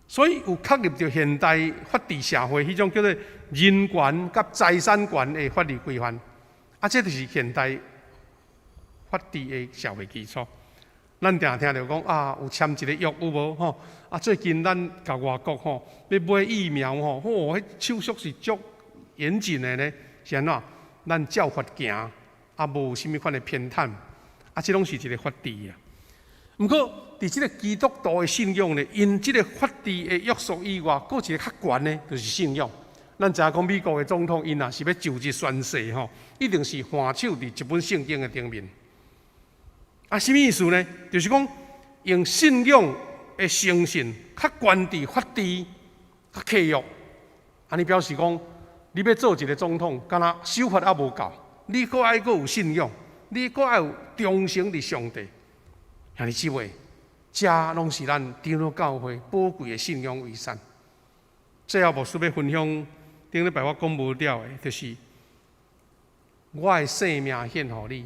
所以有确立着现代法治社会迄种叫做人权甲财产权的法律规范。这就是现代法治的社会基础。咱常听到讲有签一个约有无吼？最近咱甲外国吼要买疫苗吼，迄手续是足严谨的呢。是安怎？咱照法行，无啥物款的偏袒，这拢是一个法治啊。不过，伫即个基督徒的信仰呢，因即个法治的约束以外，佫一个较悬呢，就是信仰。咱知影讲美国的总统，因若是要就职宣誓吼，一定是换手伫一本圣经的顶面。什么意思呢？就是讲用信仰的诚信，较关伫法治、较契约。安尼表示讲，你要做一个总统，敢若守法还无够，你佫爱佫有信仰，你佫爱有忠诚伫上帝。兄弟姊妹，这拢是咱长老教会宝贵的信仰遗产。最后牧师要分享，顶礼拜我讲无了的，就是我的生命献予你。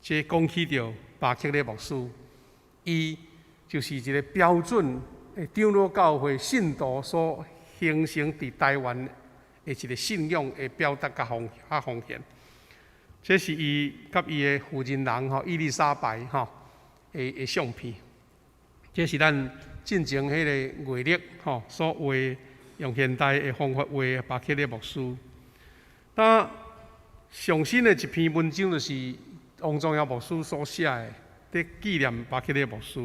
这讲起着巴克勒牧师，伊就是一个标准的长老教会信徒所形成伫台湾的一个信仰的表达甲奉献。这是伊甲伊的负责人伊丽莎白的相片。这是咱进前迄个月历所画用现代的方法画的巴克勒牧师。那上新的一篇文章就是王宗尧牧师所写的，伫纪念巴克勒牧师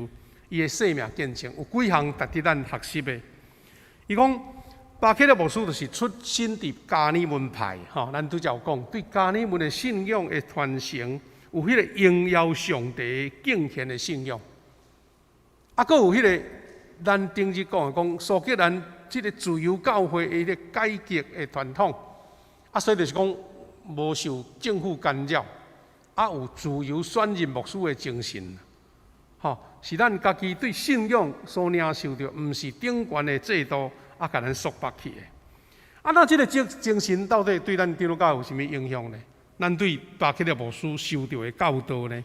伊的生命见证，有几项值得咱学习的。伊讲巴克勒牧师就是出身伫加尼门派，咱拄则有讲对加尼门的信仰的传承，有迄个荣耀上帝敬虔的信仰。佫有迄个咱顶日讲苏格兰即个自由教会的迄个改革的传统，所以就是讲无受政府干扰。有自由选任牧师的精神，是咱家己对信仰所领受着，毋是顶悬的制度甲咱束缚去的。那这个精神到底对咱长老教会有啥物影响呢？咱对巴克勒牧师受到的教导呢？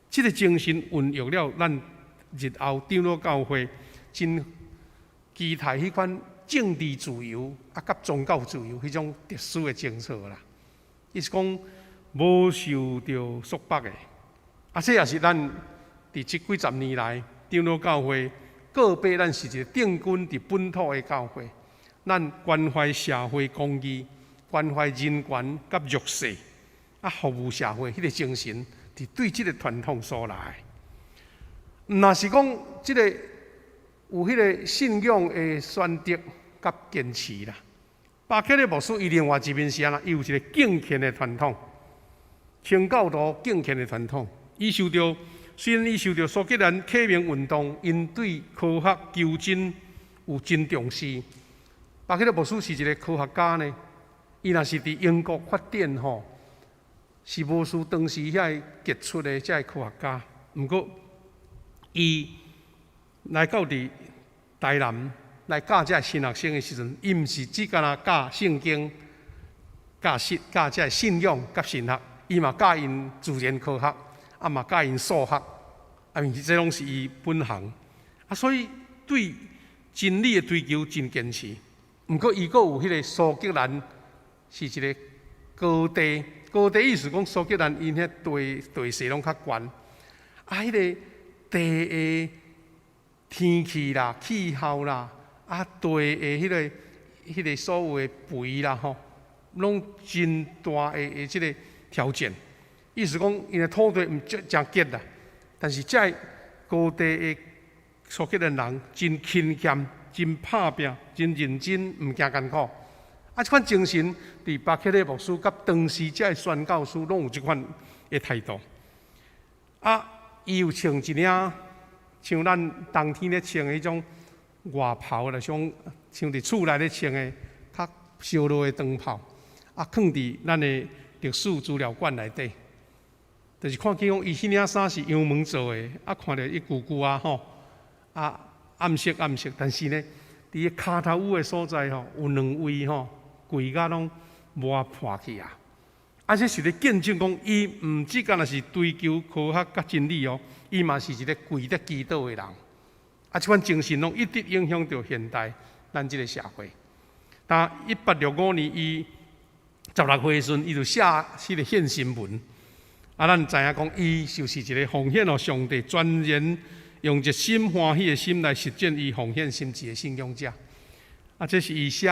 这个精神孕育了咱日后长老教会真期待迄款政治自由甲宗教自由迄种特殊的政策啦。伊是讲。无受到束缚的，这也是咱伫这几十年来长老教会个别，咱是一个定根伫本土的教会，咱关怀社会公义、关怀人权甲弱势，服务社会迄个精神，是对这个传统所来。若是讲这个有迄个信仰的选择甲坚持啦，巴克勒牧师伊另外一面是安怎？伊有一个敬虔的传统。清教徒敬虔的传统，虽然伊受到苏格兰启蒙运动，因对科学求真有真重视。巴克勒牧师是一个科学家呢，伊若是伫英国发展是无输当时遐杰出的这科学家。毋过伊来到伫台南来教这新学生的时阵，伊毋是只干那教圣经、教这信仰、甲神学，伊嘛教因自然科学，啊嘛教因数学，这拢是伊本行。所以对真理的追求真坚持。毋过伊阁有迄个苏格兰是一个高地，高地意思讲苏格兰因迄地势拢较悬，迄个地的天气啦、气候啦，地的迄个所有的肥啦吼，拢真大的即个条件。意思讲因的土地毋真结啦，但是这高地的苏格兰人真勤俭、真拍拼、真认真，毋惊艰苦。即款精神，伫巴克勒牧师甲当时这宣教师拢有即款的态度。伊有穿一领像咱冬天咧穿的迄种外袍啦，像伫厝内咧穿的较烧热的长袍，放伫咱的历史资料馆内底。就是看见讲伊迄领衫是羊毛做的，看着伊旧旧吼。暗色，但是呢，伫个骹头乌的所在吼，有两位吼，贵甲拢磨破去啊！这是咧见证讲，伊毋只干那是追求科学甲真理哦，伊嘛是一个跪咧祈祷的人。即款精神拢一直影响着现代咱即个社会。但1865年，伊16岁时阵，伊就写迄个献身文。咱知影讲，伊就是一个奉献上帝专人。用一心欢喜的心来实践伊奉献心志的信仰者。这是伊写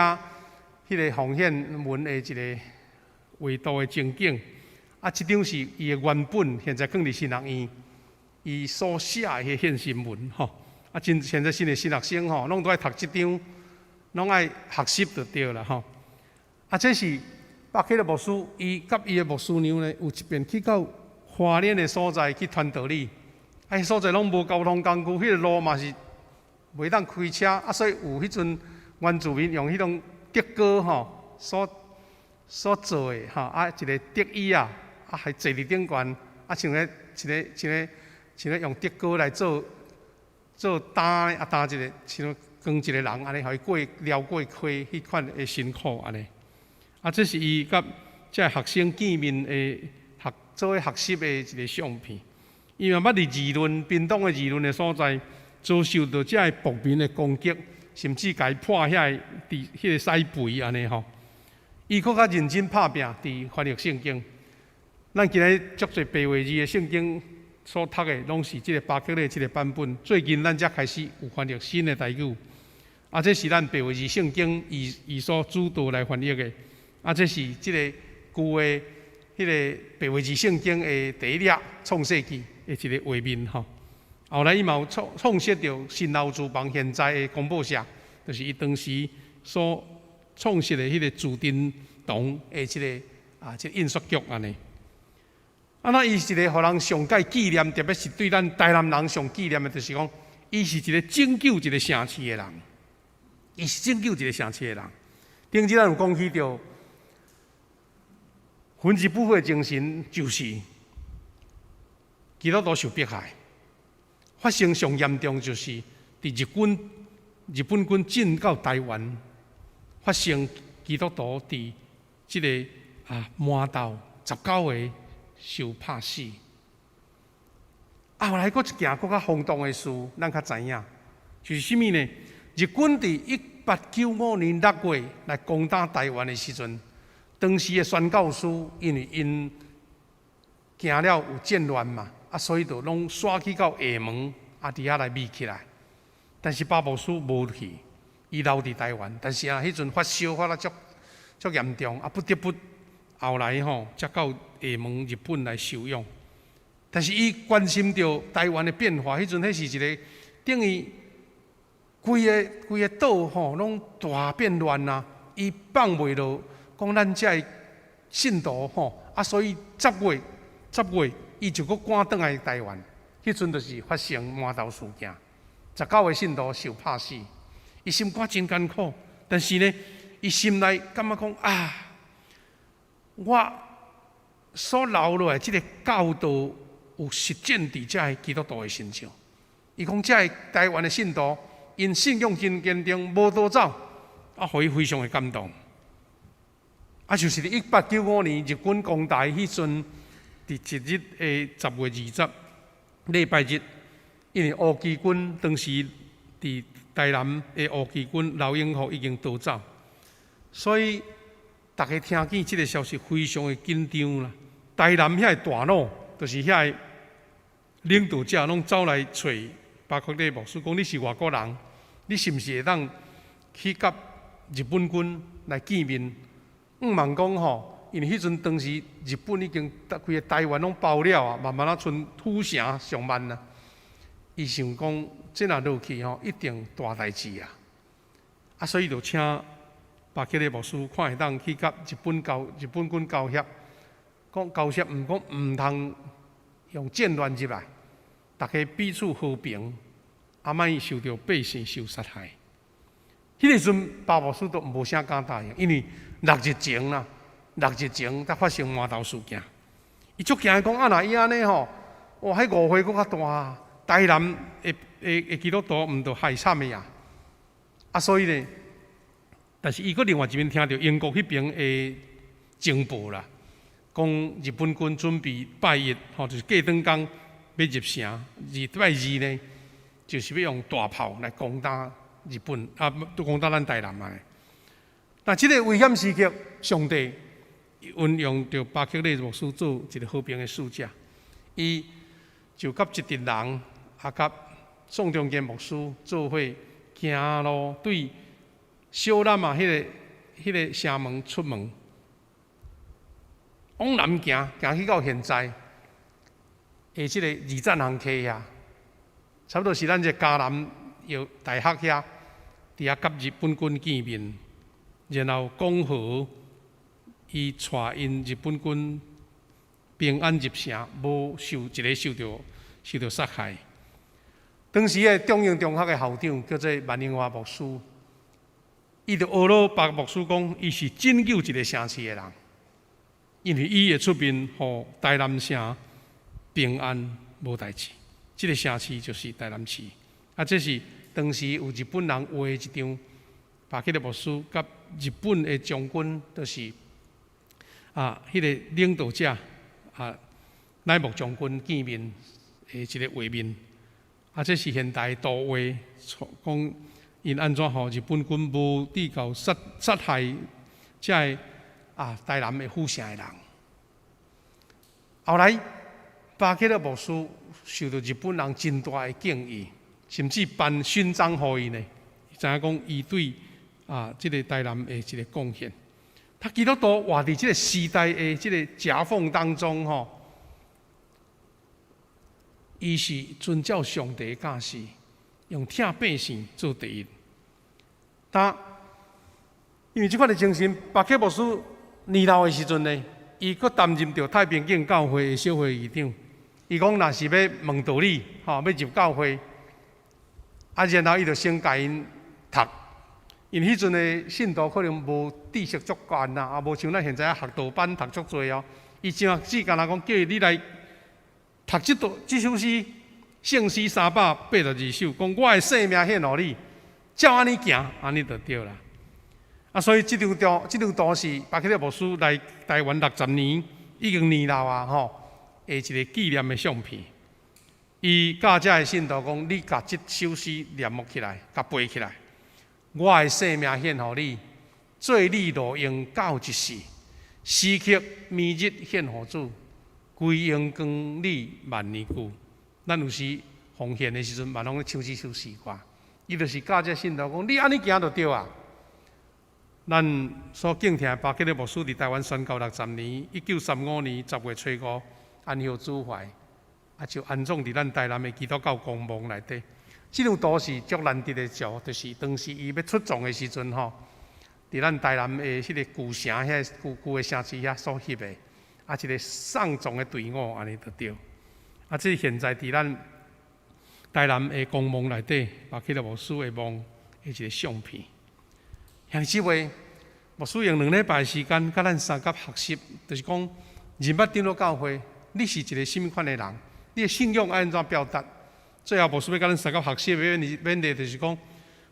迄个奉献文的一个维度的情景。这张是伊的原本，现在放伫神学院，伊所写的迄献身文吼。现在新的新学生吼，拢都爱读这张，拢爱学习就对了吼。这是巴克勒牧师，伊甲伊的牧师娘呢，有一遍去到花莲的所在去传道理。所在拢无交通工具，迄个路嘛是袂当开车，所以有迄阵原住民用迄种竹篙吼所做的一个竹椅还坐伫顶悬，像咧用竹篙来做担担一个，像扛一个人安尼，互伊撩过溪迄款的辛苦安尼。这是伊甲这学生见面的做学习的一个相片。伊嘛捌伫议论屏东的议论的所在，遭受到这牧民的攻击，甚至甲伊破遐个屎肥安尼吼。伊搁较认真拍拼，伫翻译圣经。咱今日足侪白话字的圣经所读的，拢是即个巴克勒即个版本。最近咱才开始有翻译新的台语，这是咱白话字圣经伊所主导来翻译的。这是即个旧的迄个白话字圣经的第一页创世纪。的一个画面吼，后来伊嘛有创设着新老厨房现在的公报社，就是伊当时所创设的迄个自定堂的即个印刷局安尼。那伊是一个互人上界纪念，特别是对咱台南人上纪念的，就是讲，伊是一个拯救一个城市的人，伊是拯救一个城市的人。顶日咱有讲起着分之不悔的精神，就是基督徒受迫害，发生上严重就是伫日本军进到台湾，发生基督徒伫即个麻豆19个受拍死。后来佫一件佫较轰动的事，咱较知影，就是啥物呢？日军伫1895年6月来攻打台湾的时阵，当时的宣教师因为因惊了有战乱嘛。所以就拢刷去到厦门，伫遐来密起来。但是巴牧师无去，伊留伫台湾。但是迄阵发烧发得足严重，不得不后来才到厦门日本来收养。但是伊关心着台湾的变化，迄阵迄是一个等于规个岛拢大变乱啊！伊放袂落，讲咱遮的信徒所以10月。伊就搁赶转来台湾，迄阵就是发生麻豆事件，19个信徒受拍死，伊心肝真艰苦，但是呢，伊心内感觉讲我所留落来即个教导有实践伫遮个基督徒的身上。伊讲遮个台湾的信徒，因信仰真坚定，无倒走，互伊非常的感动。就是伫1895年日军攻台迄阵，伫1日10月20礼拜日，因为乌旗军当时伫台南的乌旗军老英虎已经逃走，所以大家听见这个消息非常的紧张啦。台南遐个大佬，就是遐个领导者，拢走来找巴克利牧师，讲你是外国人，你是毋是会当去甲日本军来见面？问讲吼，因为迄阵当时日本已经规个台湾拢包了啊，慢慢啊剩土城上万啦。伊想讲，这若落去吼，一定大代志啊！所以就请巴克利牧师看会当去甲日本军交涉，讲交涉毋通用战乱入来，大家彼此和平，莫受到百姓受杀害。迄个阵，巴牧师都无啥敢答应，因为6日前才发生麻豆事件，伊足惊讲若伊安尼吼，哇，迄误会搁较大，台南的基督徒毋着害惨的呀！所以呢，但是伊搁另外一边听到英国迄边的情报啦，讲日本军准备拜1吼，就是过长工要入城，拜2呢，就是要用大炮来攻打日本都攻打咱台南啊！但这个危险时刻，上帝运用着巴克利牧师做一个和平的使者，伊就甲一群人，甲宋仲坚牧师做伙行路，对小南迄个城门出门，往南行去到现在，即个二战行溪遐，差不多是咱这嘉南药大学遐，伫遐甲日本军见面。然后讲好，伊带因日本军平安入城，无受到杀害。当时的中英中学的校长叫做万英华牧师，伊就学了巴牧师讲，伊是拯救一个城市的人，因为伊会出面，互台南城平安无代志。这个城市就是台南市，这是当时有日本人画的一张。巴克利牧师甲日本的将军，就是迄个领导者乃木将军见面的一个画面。这是现代图画，讲因安怎互日本军无地到杀害这个台南的府城的人。后来巴克利牧师受到日本人真大的敬意，甚至颁勋章给伊呢。知影讲伊对这个台南的一个贡献，他基督徒活伫这个时代的这个夹缝当中吼，伊是遵照上帝的教示，用疼百姓做第一。因为这款的精神，巴克牧师年老的时阵呢，伊阁担任着太平境教会的小会议长。伊讲，若是要问道理，要入教会，然后伊就先教因读。因迄阵的信徒可能无知识足悬啦，无像咱现在学道班读足多哦。伊只干那讲，叫你来读这首诗，圣诗382首，讲我的性命献互你，照安尼行，安尼就对啦。所以这张图是巴克利牧师来台湾60年，已经年老啊吼，一个纪念的相片。伊教遮的信徒讲，你甲这首诗念默起来，甲背起来。我的性命献互你，做你路用到一世，时刻暝日献互主，归荣光你万年久。咱有时奉献的时阵，嘛拢咧唱这首诗歌。伊就是教这信徒讲，你安尼行就对啊。咱所敬听巴克利牧师伫台湾宣教60年，1935年10月初5安息主怀，就安葬伫咱台南的基督教公墓内底。这张图是足难得的照，就是当时伊要出葬的时阵吼，伫咱台南的迄个旧城遐旧的城市遐所翕的，一个送葬的队伍安尼就对。这现在伫咱台南的公墓内底，巴克利牧师的墓的一个相片。兄姊妹，牧师用2礼拜的时间，甲咱三甲学习，就是讲人捌进入教会，你是一个什么款的人？你的信仰要安怎表达？最后，牧师要甲咱三个学习的勉励，就是讲，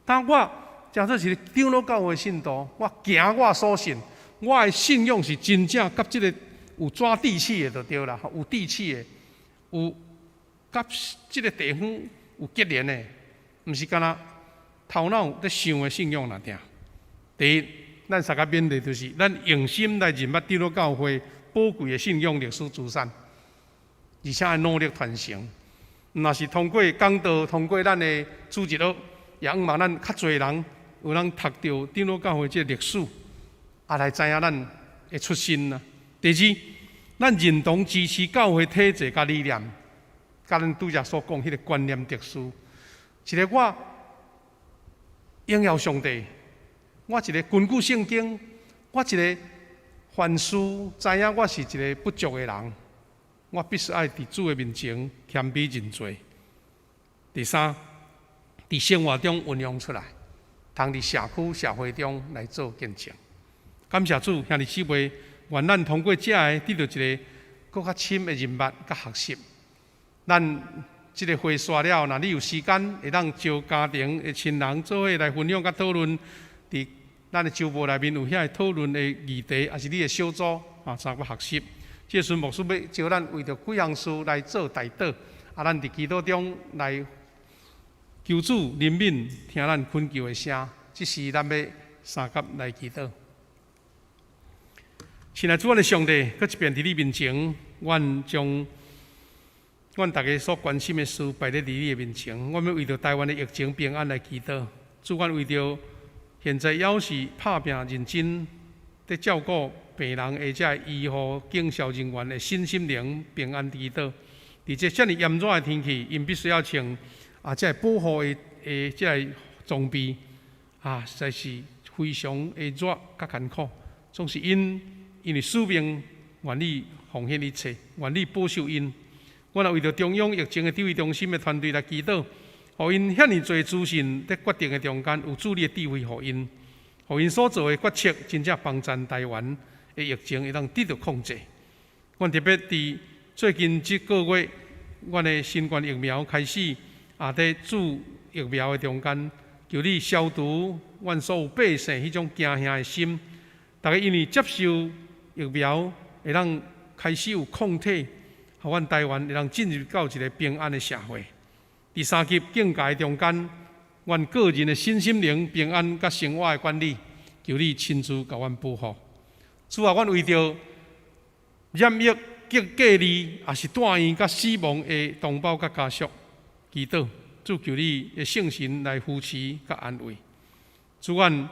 当我假做是长老教会信徒，我行我所信，我的信仰是真正甲即个有抓地气的就对啦，有地气的，有甲即个地方有结连的，毋是干那头脑在想的信仰那定。第一，咱三个勉励就是，咱用心来认捌长老教会宝贵的信仰历史资产，而且努力传承。若是通过讲道，通过咱的主日学，也希望咱较侪人有人读到长老教会这历史，也来知影咱的出身啦。第二，咱认同支持教会体制甲理念，甲咱拄则所讲迄个观念特殊。一个我荣耀上帝，我一个根据圣经，我一个凡事知影我是一个不足的人。我必须爱伫主的面前谦卑认罪。第三，伫生活中运用出来，通伫社区社会中来做见证。感谢主，兄弟姊妹，愿咱通过这个得到一个更较深的认捌甲学习。咱这个会煞了，若你有时间，会当招家庭的亲人做伙来分享甲讨论。伫咱的周末内面有遐讨论的议题，也是你的小组参加学习。这时牧师要招咱为着几项事来做代祷，咱伫祈祷中来求主怜悯，听咱恳求的声。这是咱要三甲来祈祷。亲爱的主，我的上帝，搁一遍伫你面前，阮将阮大家所关心的事摆在你的面前。我们为着台湾的疫情平安来祈祷。主，阮为着现在要是拍拼认真，在照顾病人，或者医护警消人员的身心灵平安祈祷。伫这遮尔炎热的天气，因必须要穿这保护的这装备实在是非常的热甲艰苦。总是因为使命，愿意奉献一切，愿意保守因。我也为着中央疫情的指挥中心的团队来祈祷，互因遐尼侪资讯在决定的中间有主你的智慧，互因所做的决策真正帮助台湾的疫情会当得到控制。阮特别伫最近这个月，阮的新冠疫苗开始在注疫苗的中间，求你消除阮所有百姓迄种惊吓的心。大家因为接受疫苗，会当开始有抗体，互阮台湾会当进入到一个平安的社会。第三级境界中间，阮个人的身心灵平安甲生活的管理，求你亲自甲阮保护。主啊，阮为着染疫、隔离，也是住院甲死亡的同胞甲家属祈祷。主求你的圣神来扶持甲安慰。主，阮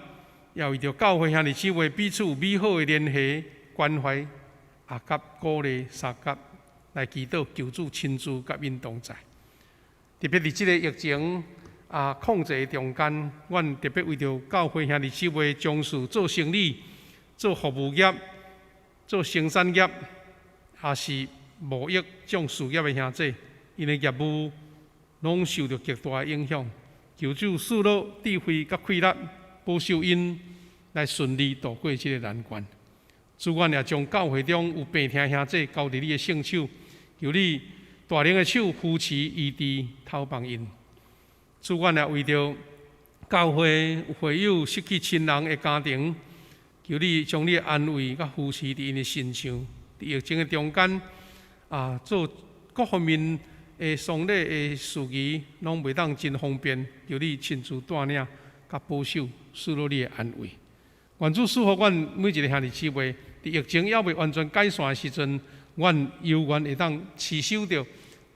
也为着教会兄弟姊妹彼此有美好的联系、关怀甲鼓励相甲来祈祷，求主亲自甲因同在。特别伫即个疫情控制中间，阮特别为着教会兄弟姊妹从事做生意、做服务业、做生产业，也是贸易种事业的兄弟，因的业务拢受到极大的影响。求主赐落智慧甲气力，保守因来顺利度过这个难关。主，阮也将教会中有病痛兄弟交伫你的圣手，求你大能的手扶持医治，透帮因。主，阮也为着教会会友失去亲人的家庭，求你将你的安慰甲扶持伫因的身上。伫疫情的中间做各方面的丧礼的事宜，拢袂当真方便，求你亲自带领甲保守，赐落你的安慰。愿主赐福阮每一个兄弟姊妹，伫疫情还未完全解散的时阵，阮犹原会当持守着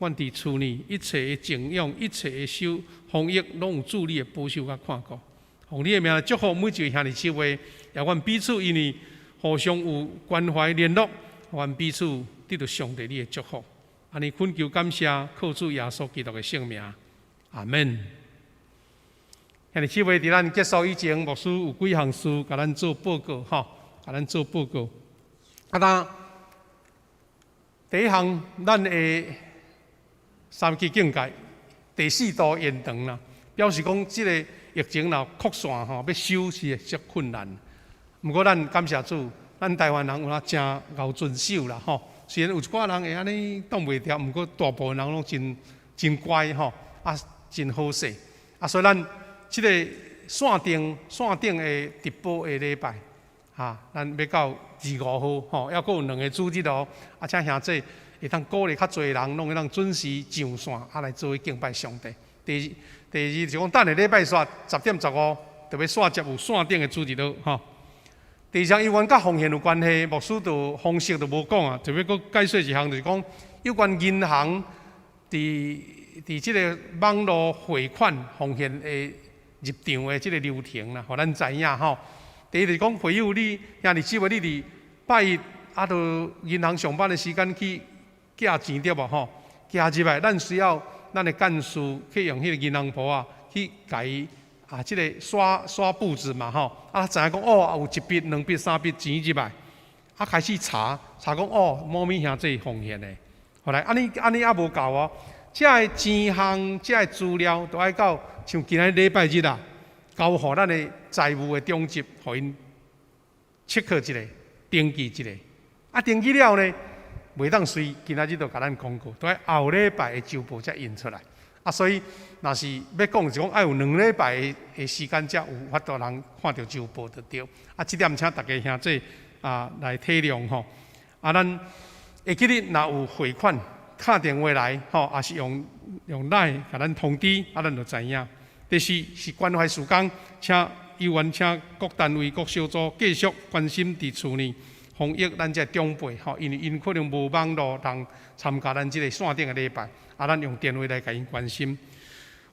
阮伫厝内一切的静养、一切的防疫，拢有主你的保守甲看顾。奉你的名来祝福每一位兄弟姊妹，也阮彼此因为互相有关怀联络，阮彼此得到上帝你的祝福。安尼恳求感谢，靠主耶稣基督的圣名，阿门。兄弟姊妹，伫咱结束以前，牧师有几项事甲咱做报告，甲咱做报告。第一项，咱的三级警戒第4度延长啦，表示讲即个疫情若扩散要收是足困难。不过咱感谢主，咱台湾人有真熬遵守啦，虽然有一寡人会安尼挡袂牢，毋过大部分人拢真乖吼，啊，真好势。啊，所以咱即个线顶的直播的礼拜，咱要到25号吼，还佫有2个主日哦，啊，请兄弟会当鼓励较侪人，拢会当准时上线，来做敬拜上帝。第二就讲等下礼拜煞10:15，特别煞接有线顶的主日咯吼。第二项有关甲奉献有关系，牧师就方式就无讲啊，特别佫解说一项，就是讲有关银行伫即个网络汇款奉献的入场的即个流程啦，互咱知影吼。第一就是讲，会友你兄弟姊妹，你伫拜一啊，到银行上班的时间去寄钱对无吼？寄入来，咱需要咱的干事去用迄个银行簿啊，去甲伊即个刷簿子嘛吼。啊，知影讲哦，有1笔、2笔、3笔钱入来，啊开始查讲哦，某咪兄弟奉献的。后来安尼也无够哦，这个钱项、这个资料都爱到像今仔礼拜日啊，交互咱的财务的中级，互因check一下、登记一下。啊，登记了呢，袂当随今仔日就甲咱公告，都爱后礼拜的周报才印出来。啊，所以若是要讲，就讲爱有2礼拜的时间，才有法度人看到周报就对。啊，这点请大家兄弟来体谅吼。啊，咱下几日若有汇款，打电话来吼，也是用LINE甲咱通知，啊，咱就知影。第四是关怀时间，有缘请各单位、各小组继续关心伫厝内防疫咱这长辈吼，因为因可能无网络通参加咱这个线顶的礼拜，啊，咱用电话来甲因关心。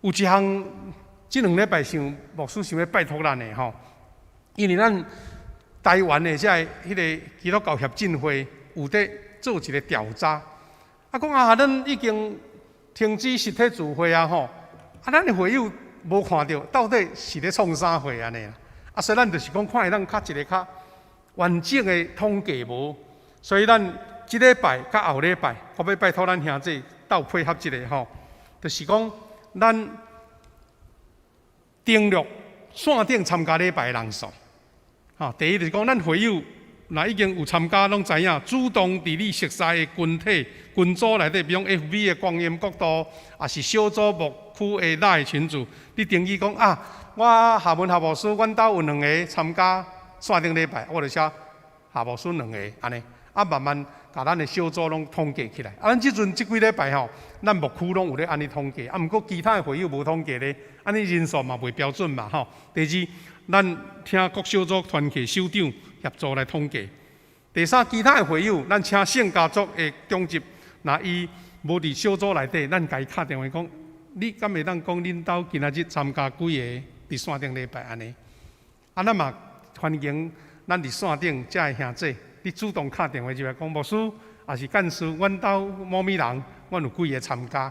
有一项，这2礼拜牧师想要拜托咱的吼，因为咱台湾的迄个基督教协进会有在做一个调查，啊，讲咱已经停止实体聚会啊吼，啊，咱的会友无看到到底是咧创啥会安尼啦，啊，所以咱就是讲看会当较一个较完整的统计无，所以咱即礼拜甲后礼拜，我要拜托咱兄弟斗配合一个吼，就是讲咱登录线顶参加礼拜的人数。第一就是讲，咱会友若已经有参加，拢知影主动伫你熟悉的群体、群组内底，比如 FB 的光阴国度，也是小组牧区的LINE群组，你登记讲啊，我下文下牧师，阮兜有2个参加线顶礼拜，我就写下牧师2个安尼，啊慢慢甲咱的小组拢统计起来。啊，咱即几礼拜吼，咱牧区拢有咧安尼统计，啊，毋过其他的会友无统计咧，安尼人数嘛袂标准嘛吼。第二，咱请各小组团契首长协助来统计。第三，其他的会友，咱请性家族的中级，若伊无伫小组内底，咱甲伊敲电话讲，你敢会当讲恁兜今仔日参加几个伫线顶礼拜安尼？啊，咱嘛欢迎咱伫线顶遮的兄弟，你主动敲电话入来讲，牧师也是干事，阮兜某咪人，阮有几个参加，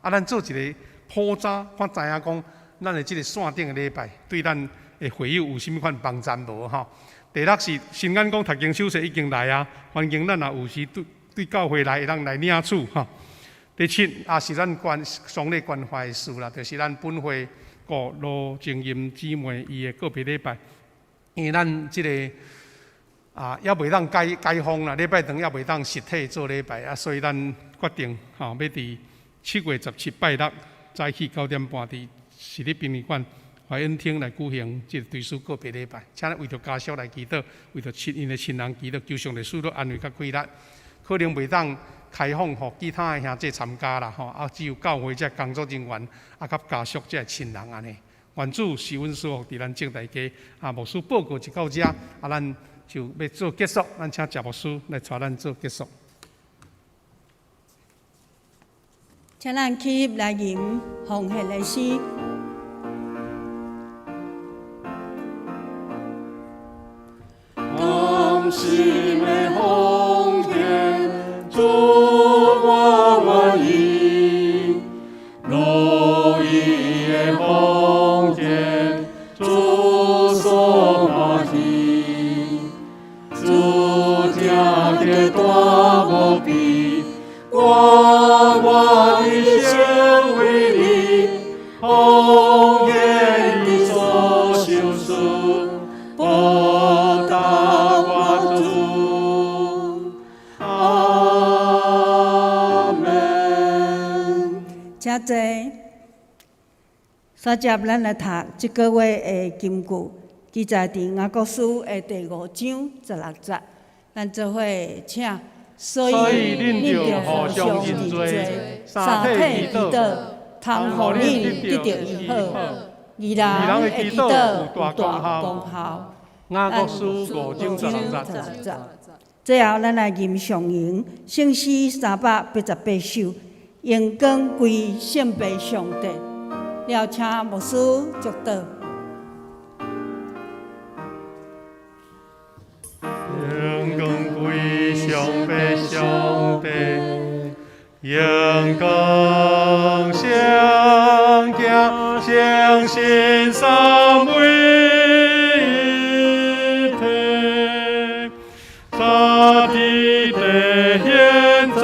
啊，咱做一个普查，看知影讲，咱的即个线顶的礼拜对咱的会友有甚物款帮助无吼？第六是新眼讲读经手册已经来啊，欢迎咱若有时对教会来，会当来领取吼。第七也是咱上礼关怀的事啦，就是咱本会顾罗静音姊妹伊的个别礼拜，因为咱即个也袂当解封啦，礼拜堂也袂当实体做礼拜啊，所以咱决定要伫7月17拜六早起9点半伫市立殡仪馆怀恩厅来举行即个对属个别礼拜，请为着家属来祈祷，为着因的亲人祈祷，求上帝赐福安慰甲鼓励。可能袂当开放互其他的兄弟参加啦，吼，只有教会这工作人员甲家属这亲人安尼。愿主是阮所福伫咱正大家牧师报告就到这，咱就要做结束，咱请谢牧师来带咱做结束。请咱起立来吟奉献的诗。甘心的奉献，主我意，乐意的奉献，主所欢喜，主家的大无比，我一生为你，奉献你所修事。报答我主，阿谢济。接接咱来读即个月的金句，记载伫雅各书的第5章16节。咱做伙请。所以恁着互相认罪，三体祈祷，通互恁得到医好。二人的祈祷有大功效。雅各书5章16节。最后，咱来吟上营圣诗388首，荣光归圣父上帝。了，请牧师祝祷。荣光归上帝，上帝，荣光相敬，相信三位一体，在地地，现在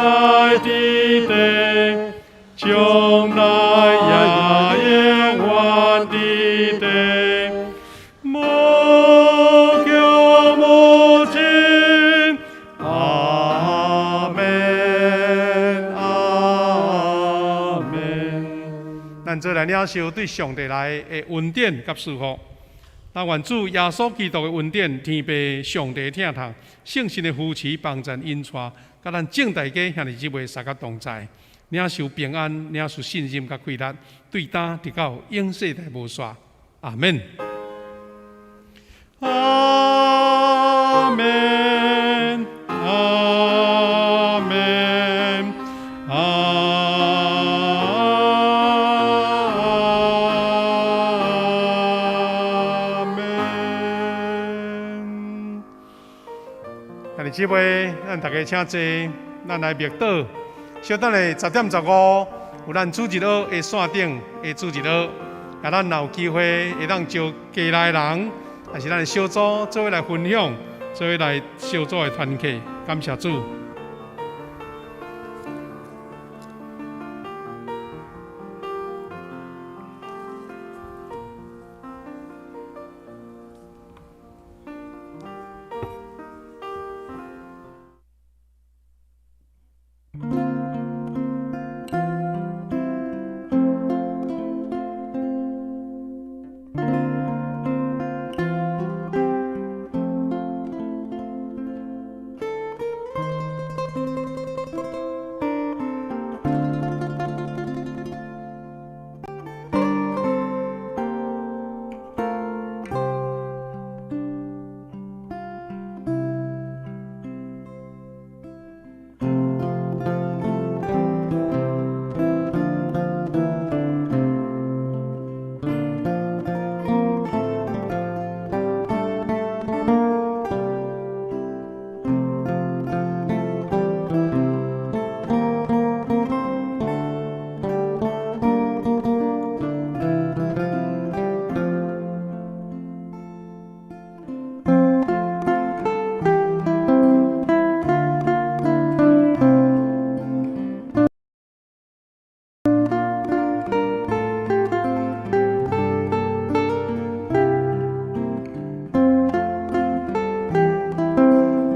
地地，将来也永远地地。无穷无尽，阿门，阿门。咱做来领受对上帝来的恩典甲祝福。但愿主耶稣基督的恩典、天父上帝听堂、圣神的扶持帮助引带，甲咱正大家兄弟姊妹三甲同在，领受平安，领受信心甲快乐，对担直到永世代无煞。阿门。阿门，阿门，阿门。兄弟姊妹，咱大家请坐，咱来默祷。稍等下10点15，有咱主日学的线顶的主日学，也咱若有机会会当招家来人。也是咱的小组做伙来分享，做伙来小组的团契，感谢主。